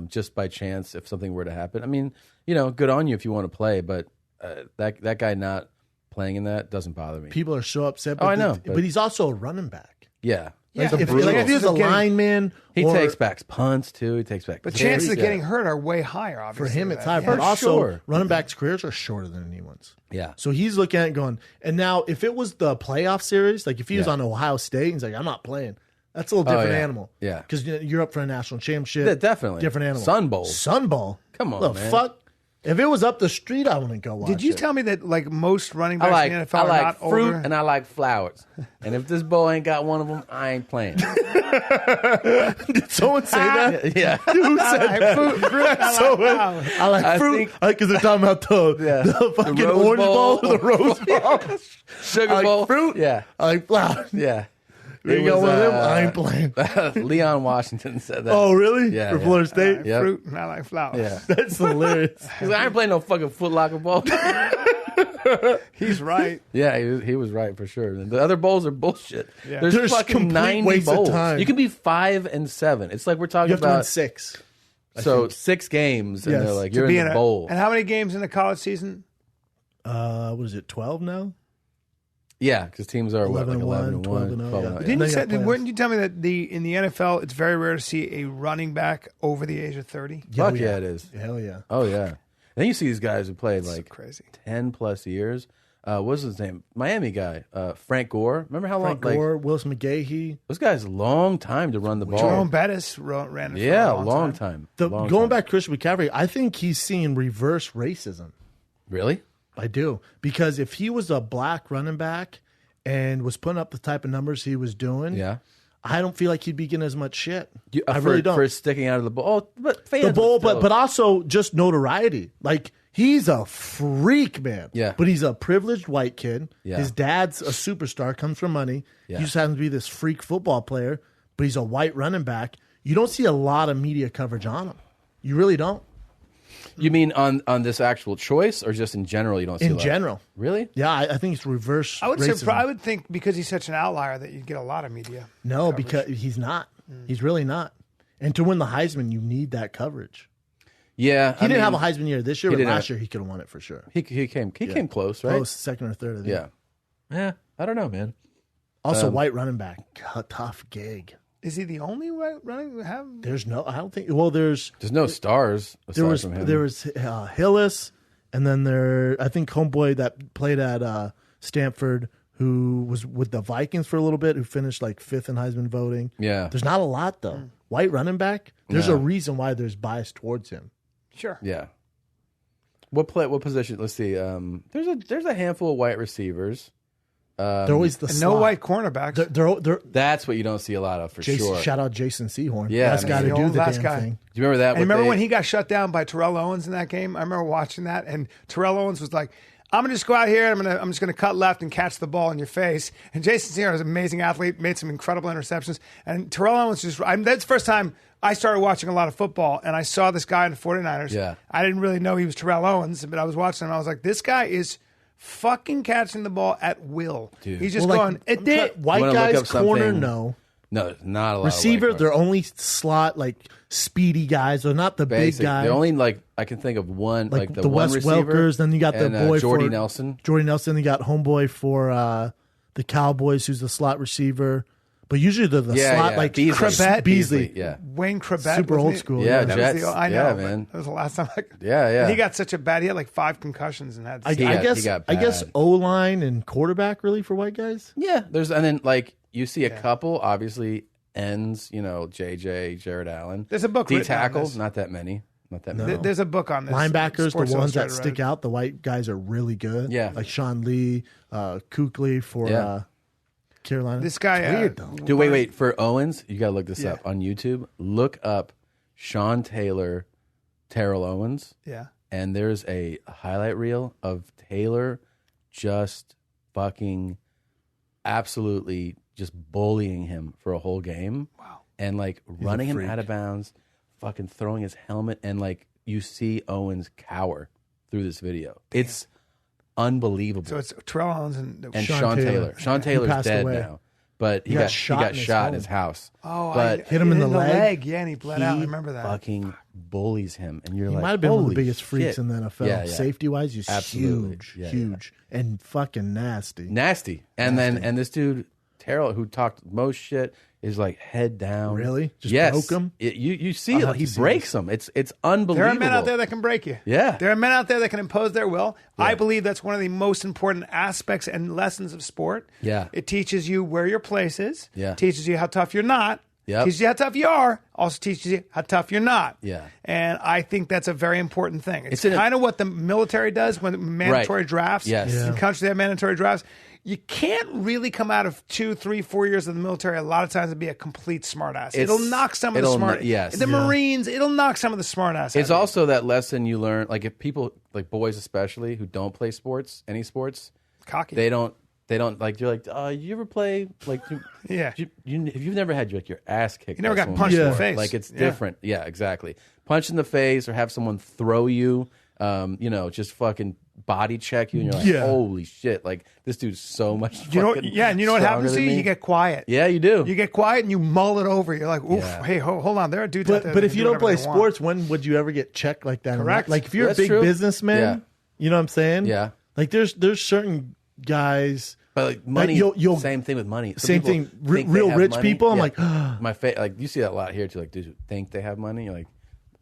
just by chance if something were to happen. I mean, you know, good on you if you want to play, but that guy not playing in that doesn't bother me. People are so upset. But I know. But he's also a running back. Yeah. Yeah. If he's a lineman, He or- takes back punts too. He takes back. But kicks. chances of getting hurt are way higher, for obviously. him, it's high. Yeah. But also, sure. running backs' careers are shorter than anyone's. Yeah. So he's looking at it going, and now if it was the playoff series, like if he was on Ohio State, he's like, I'm not playing. That's a little different animal. Yeah. Because you're up for a national championship. Yeah, definitely. Different animal. Sun Bowl. Sun Bowl. Come on, the man. fuck? If it was up the street, I wouldn't go watch Did you it. tell me that like most running I backs like in the NFL I are like not fruit older? and I like flowers. And if this boy ain't got one of them, I ain't playing. Did someone say that? Yeah. Who said that? I like I fruit think- because they're talking about the fucking Rose orange bowl, Bowl. the rose bowl. Sugar I like Bowl. fruit. Yeah. I like flour. Yeah. There you go with him. I ain't playing. Leon Washington said that. Oh, really? Yeah, For yeah. Florida State? Yep. Fruit and I like flowers. Yeah. That's hilarious. He's like, I ain't playing no fucking Foot Locker ball. He's right. Yeah, he was right for sure. The other bowls are bullshit. Yeah. There's There's fucking complete 90 waste of bowls. time. You can be 5 and 7. It's like we're talking You have to win about 6. so 6 games, and Yes. they're like, To you're Be in the bowl. And how many games in the college season? What is it, 12 now? Yeah, because teams are what, like 11 and 12 1, and 0, 12 yeah. and 0. Didn't they you got say, plans. wouldn't you tell me that in the NFL it's very rare to see a running back over the age of 30? Fuck yeah, it is. Hell yeah. Oh yeah. And then you see these guys who played like crazy. 10 plus years. What's his name? Miami guy, Frank Gore. Remember how Frank long? Gore, Like, Willis McGahee. those guys a long time to run the ball. Jerome Bettis ran it Yeah, for a long time. Long Going time. back to Christian McCaffrey, I think he's seeing reverse racism. Really? I do. Because if he was a black running back and was putting up the type of numbers he was doing, Yeah. I don't feel like he'd be getting as much shit. I for, really don't. For sticking out of the ball. Oh, but fans The bowl, would still- but also just notoriety. Like, he's a freak, man. Yeah. But he's a privileged white kid. Yeah. His dad's a superstar, comes from money. Yeah. He just happens to be this freak football player, but he's a white running back. You don't see a lot of media coverage on him. You really don't. You mean on this actual choice, or just in general? You don't see a In lot? general. Really? Yeah, I think it's reverse I would racism. I would think because he's such an outlier that you'd get a lot of media. No, because he's not. He's really not. And to win the Heisman, you need that coverage. Yeah. He didn't have a Heisman year this year, he but didn't last have- year he could have won it for sure. He came close, right? Close, second or third. I think. Yeah. Yeah. I don't know, man. Also, white running back, tough gig. Is he the only right running have? There's no, I don't think. Well, there's There's no stars aside there was from him. Hillis, And then I think homeboy that played at Stanford, who was with the Vikings for a little bit, who finished like 5th in Heisman voting. Yeah. There's not a lot, though. White running back, there's a reason why there's bias towards him. Sure. Yeah. What position? Let's see. There's a handful of white receivers. They're always the slot. No white cornerbacks. That's what you don't see a lot of for sure. Shout out Jason Sehorn. Yeah, last guy to do the damn thing. Do you remember that? And remember when he got shut down by Terrell Owens in that game? I remember watching that, and Terrell Owens was like, I'm gonna just go out here. I'm just gonna cut left and catch the ball in your face. And Jason Sehorn is an amazing athlete, made some incredible interceptions. And Terrell Owens that's the first time I started watching a lot of football, and I saw this guy in the 49ers. Yeah. I didn't really know he was Terrell Owens, but I was watching him. I was like, this guy is fucking catching the ball at will. Dude. He's just going, it did. White guys corner, no. No, not a lot. Receiver, of they're only slot, like speedy guys. They're not the big guys. They're only I can think of one, like the Wes receiver. Welkers. Then you got the boy Jordy for Nelson. Jordy Nelson. You got homeboy for the Cowboys, who's the slot receiver. But usually they're the slot, like Beasley. Yeah. Wayne Krebet. Super old school. Yeah, that Jets. was I know, man. That was the last time. Yeah. He got such a bad. He had like 5 concussions and had. I guess O-line and quarterback really for white guys. Yeah, and then like you see a couple obviously ends. JJ, Jared Allen. There's a book. D tackle, not that many. No. There's a book on this. Linebackers, Sports the ones that stick out. The white guys are really good. Yeah, like Sean Lee, Kuechly for Carolina. This guy, weird though. Dude, wait. For Owens, you gotta look this up on YouTube. Look up Sean Taylor, Terrell Owens. Yeah. And there's a highlight reel of Taylor just fucking absolutely just bullying him for a whole game. Wow. And like running him out of bounds, fucking throwing his helmet, and like you see Owens cower through this video. Damn. It's unbelievable. So it's Terrell Owens and Sean Taylor. Sean Taylor's dead now. But he got shot in his house. Oh, but hit him in the leg. Yeah, and he bled out. I remember that. Fucking bullies him, and you're he like, might have been one of the "Holy biggest freaks shit." in the NFL. Yeah. Safety wise, he's huge, and fucking nasty. And this dude Terrell, who talked most shit, is like head down. Really? Just broke him? You see it. He breaks them. It's unbelievable. There are men out there that can break you. Yeah. There are men out there that can impose their will. Yeah. I believe that's one of the most important aspects and lessons of sport. Yeah. It teaches you where your place is. Yeah. Teaches you how tough you're not. Yep. Teaches you how tough you are. Also teaches you how tough you're not. Yeah. And I think that's a very important thing. It's kind of what the military does when mandatory drafts. Yes. In countries that have mandatory drafts. You can't really come out of 2, 3, 4 years of the military a lot of times and be a complete smartass. It'll knock some of the smart. The Marines, it'll knock some of the smartass. It's also that lesson you learn, like if people, like boys especially, who don't play sports, any sports, cocky. They don't like. You're like, you ever play like? If you've never had your ass kicked, you never got punched in the face. Like it's different. Yeah, exactly. Punch in the face or have someone throw you. Just fucking body check you, and you're like, holy shit, like this dude's so much. And you know what happens to you? You get quiet. Yeah, you do. You get quiet and you mull it over. You're like, oof, hey, hold on, there are dudes out there. But if you don't play sports, when would you ever get checked like that? Correct. Like if you're a big businessman, you know what I'm saying? Yeah. Like there's certain guys. But like money, you'll same thing with money. Same thing. Real rich money. People. I'm like, my face. Like you see that a lot here too. Like, dudes who think they have money. Like,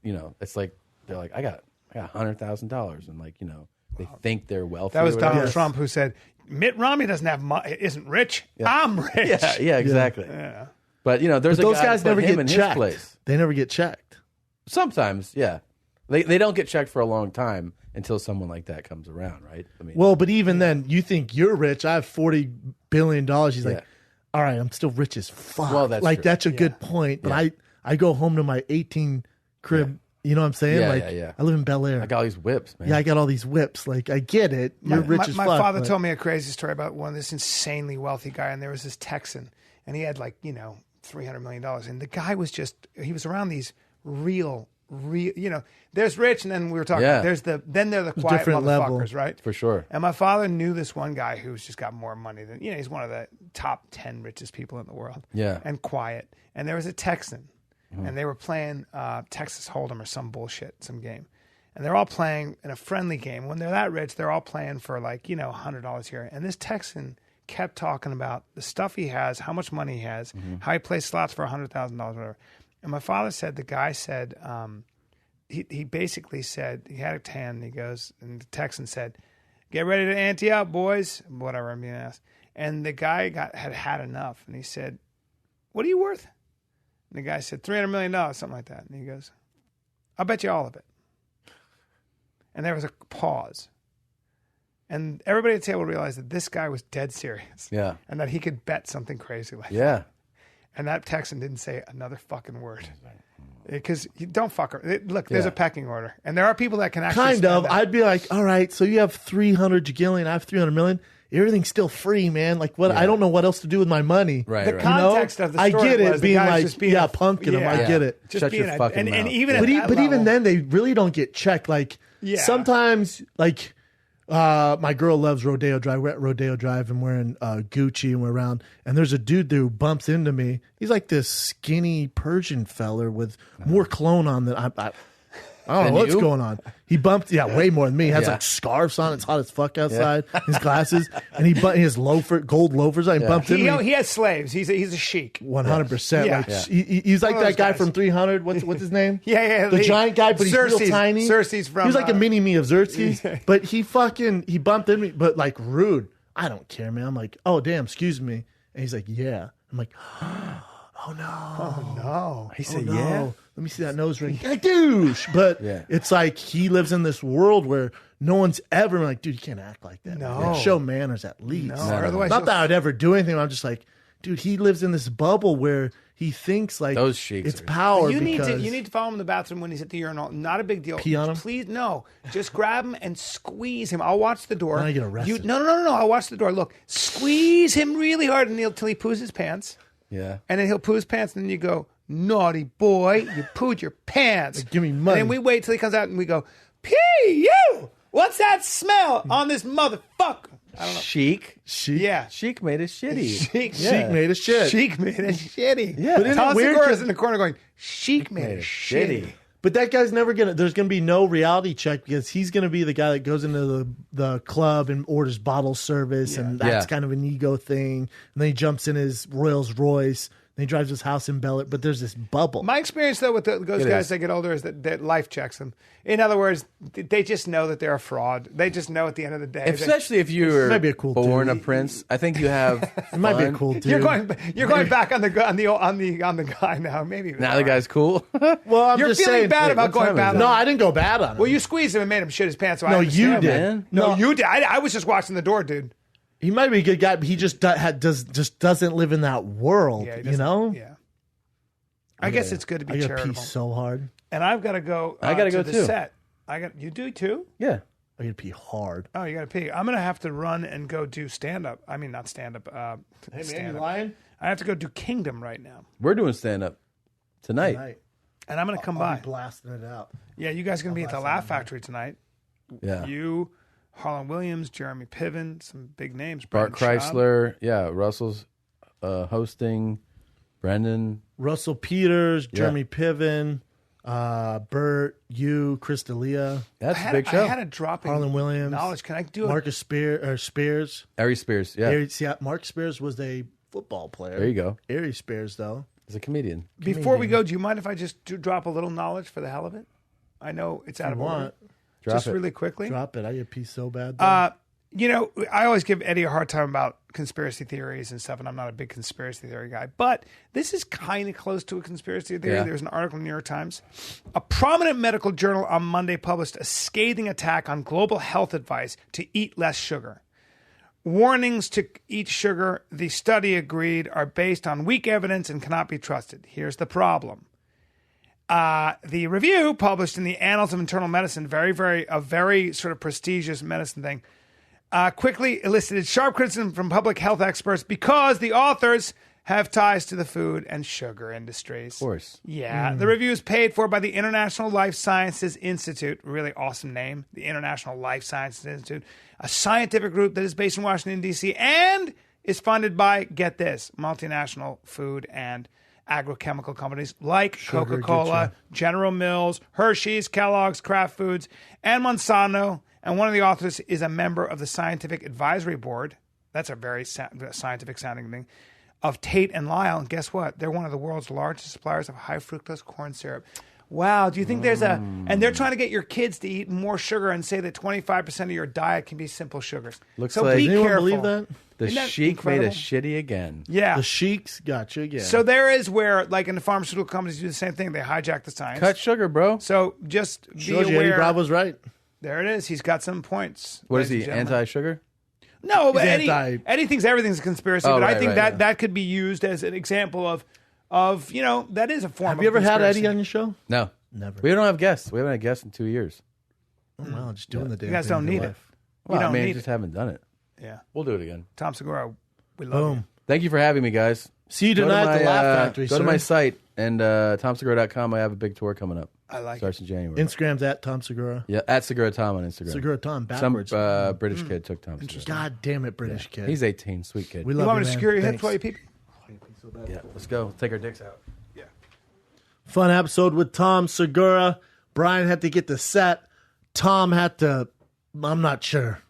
it's like they're like, I got $100,000, and like they think they're wealthy. That was Donald Trump who said Mitt Romney doesn't have money, isn't rich. Yeah. I'm rich. Yeah, exactly. Yeah. But there's those guys never get in checked. His place. They never get checked. Sometimes, yeah. They don't get checked for a long time until someone like that comes around, right? I mean, well, but even then, you think you're rich. I have $40 billion. He's like, all right, I'm still rich as fuck. Well, that's like true. that's a good point. But I go home to my 18 crib. Yeah. You know what I'm saying? Yeah. I live in Bel Air. I got all these whips, man. Yeah, I got all these whips. Like, I get it. You're rich as fuck. My father told me a crazy story about this insanely wealthy guy, and there was this Texan, and he had $300 million, and the guy was he was around these real, there's rich, and then we were talking, they're the quiet different motherfuckers, level. right? For sure. And my father knew this one guy who's just got more money than, he's one of the top 10 richest people in the world. Yeah. And quiet. And there was a Texan. And they were playing Texas Hold'em or some bullshit, some game. And they're all playing in a friendly game. When they're that rich, they're all playing for $100 here. And this Texan kept talking about the stuff he has, how much money he has, how he plays slots for $100,000, whatever. And my father said, the guy said, he basically said, he had a tan, and he goes, and the Texan said, "Get ready to ante up, boys," whatever I'm being asked. And the guy had enough, and he said, "What are you worth?" And the guy said, $300 million, something like that. And he goes, "I'll bet you all of it." And there was a pause. And everybody at the table realized that this guy was dead serious. Yeah. And that he could bet something crazy like that. Yeah. And that Texan didn't say another fucking word. Because you don't fuck her. Look, there's a pecking order. And there are people that can actually Kind of. that. I'd be like, all right, so you have 300 jagillion, I have 300 million. Everything's still free, man. Like, what? I don't know what else to do with my money. Right. The context of the story I get it, was being the guy's like, just being punking him. I get it. Just Shut being your fucking mouth. and even Yeah. But even then, they really don't get checked. Like, sometimes, like, my girl loves Rodeo Drive. We're at Rodeo Drive and we're in Gucci and we're around. And there's a dude there who bumps into me. He's like this skinny Persian feller with more cologne on than I don't know what's going on. He bumped, way more than me. He has like scarves on. It's hot as fuck outside. His glasses, and he has gold loafers on. He bumped into me. He has slaves. He's a sheik. 100%. Yeah. Like he's like that guy guys. from 300. What's his name? Yeah. The giant guy, but he's real tiny. Xerxes from. He was like a mini me of Xerxes, but he bumped into me, but like rude. I don't care, man. I'm like, oh damn, excuse me, and he's like, yeah. I'm like, oh no. He said, no. yeah. Let me see that nose ring. Douche. But it's like he lives in this world where no one's ever like, dude, you can't act like that. No. Like, show manners at least. No. Otherwise Not that I'd ever do anything. I'm just like, dude, he lives in this bubble where he thinks like Those sheiks it's are- power. You because need to follow him in the bathroom when he's at the urinal. Not a big deal. Pee on him? Please, no. Just grab him and squeeze him. I'll watch the door. Then I get arrested. No. I'll watch the door. Look, squeeze him really hard until he poos his pants. Yeah. And then he'll poo his pants, and then you go, naughty boy, you pooed your pants. Like, give me money. And then we wait till he comes out, and we go, pee, you! What's that smell on this motherfucker? I don't know. Sheik. Yeah. Sheik made it shitty. Sheik Sheik made a shit. Sheik made it shitty. Yeah. But isn't Tom it weird Segura's 'cause- in the corner going, Sheik made it shitty. But that guy's never there's gonna be no reality check because he's gonna be the guy that goes into the club and orders bottle service, and that's kind of an ego thing. And then he jumps in his Rolls Royce, and he drives his house in Bel Air. But there's this bubble. My experience, though, with those guys that get older is that life checks them. In other words, they just know that they're a fraud. They just know at the end of the day. Especially if you were might be a cool born dude. a prince. I think you have It might be a cool dude. You're going back on the guy now. Maybe Now the guy's cool. Well, I'm You're just feeling saying. bad about what going time bad. is on No, him. I didn't go bad on him. Well, you squeezed him and made him shit his pants. So I No, you understand, did. man. No, you did. I was just watching the door, dude. He might be a good guy, but he just doesn't live in that world. Yeah, he you doesn't- know. Yeah. I guess it's good to I be got charitable. to pee so hard. And I've got to go. I gotta to go the too. Set. You do too? Yeah. I got to pee hard. Oh, you got to pee. I'm gonna have to run and go do stand up. I mean, not stand up. Stand up. lying? I have to go do Kingdom right now, We're doing stand up tonight. Tonight. and I'm gonna come I'll by. be blasting it out. Yeah, you guys are gonna be at the Laugh Factory tonight. Yeah. You, Harlan Williams, Jeremy Piven, some big names. Bart Brendan Schaub. Chrysler. Yeah. Russell's hosting. Brendan. Russell Peters, Jeremy Piven, Bert, you, Chris D'Elia, That's a big show. I had a drop in Harlan Williams, knowledge. Can I do it? Marcus Spears. Ari Spears. Yeah. Mark Spears was a football player. There you go. Ari Spears, though. He's a comedian. Before we go, do you mind if I just drop a little knowledge for the hell of it? I know it's out of order. Want Drop Just it. really quickly. drop it? I get pee so bad. though. I always give Eddie a hard time about conspiracy theories and stuff, and I'm not a big conspiracy theory guy. But this is kind of close to a conspiracy theory. Yeah. There was an article in the New York Times. A prominent medical journal on Monday published a scathing attack on global health advice to eat less sugar. Warnings to eat sugar, the study agreed, are based on weak evidence and cannot be trusted. Here's the problem. The review published in the Annals of Internal Medicine, a very sort of prestigious medicine thing, quickly elicited sharp criticism from public health experts because the authors have ties to the food and sugar industries. Of course. Yeah. The review is paid for by the International Life Sciences Institute. Really awesome name. The International Life Sciences Institute, a scientific group that is based in Washington, D.C. and is funded by, get this, multinational food and agrochemical companies like Sugar, Coca-Cola, General Mills, Hershey's, Kellogg's, Kraft Foods, and Monsanto. And one of the authors is a member of the Scientific Advisory Board. That's a very scientific sounding thing. Of Tate and Lyle. And guess what? They're one of the world's largest suppliers of high fructose corn syrup. Wow. Do you think there's and they're trying to get your kids to eat more sugar and say that 25% of your diet can be simple sugars. Looks so like- be Does anyone careful. believe that? The Isn't that Sheik made incredible? a shitty again. Yeah. The Sheiks got you again. So there is where, like in the pharmaceutical companies do the same thing. They hijack the science. Cut sugar, bro. So just be Shows you Eddie aware. Bravo's right. There it is. He's got some points. What is ladies he, and gentlemen. anti-sugar? No, but He's Eddie, Eddie thinks everything's a conspiracy. Oh, but I right, think right, that yeah. that could be used as an example of that is a form Have of you ever had conspiracy. Eddie on your show? No. Never. We don't have guests. We haven't had guests in 2 years. Oh, wow, just doing the damn You guys thing don't in your need it. life. Well, don't I mean, need just haven't done it. Yeah. We'll do it again. Tom Segura, we love you. Boom. Thank you for having me, guys. See you tonight at the Laugh Factory, Go to sir. my site and TomSegura.com. I have a big tour coming up. I like Starts in January. Instagram's at Tom Segura. Yeah, at Segura Tom on Instagram. Segura Tom, Some backwards. British kid took Tom Segura. God damn it, British kid. He's 18, sweet kid. We You love want you, me to man. secure your hips Thanks. while you pee? Yeah, let's go. Take our dicks out. Fun episode with Tom Segura. Brian had to get the set. Tom had to, I'm not sure,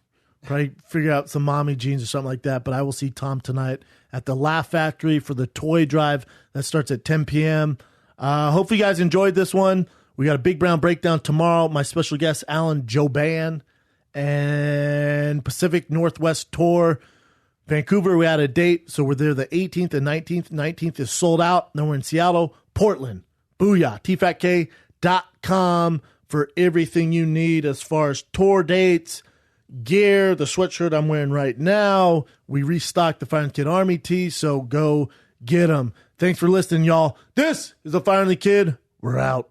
probably figure out some mommy jeans or something like that. But I will see Tom tonight at the Laugh Factory for the toy drive. That starts at 10 p.m. Hopefully you guys enjoyed this one. We got a Big Brown Breakdown tomorrow. My special guest, Alan Joban, and Pacific Northwest Tour. Vancouver, we had a date, so we're there the 18th and 19th. 19th is sold out. Then we're in Seattle, Portland. Booyah. tfatk.com for everything you need as far as tour dates, gear, the sweatshirt I'm wearing right now. We restocked the Fire and the Kid Army tee, so go get them. Thanks for listening, y'all. This is the Fire and the Kid. We're out.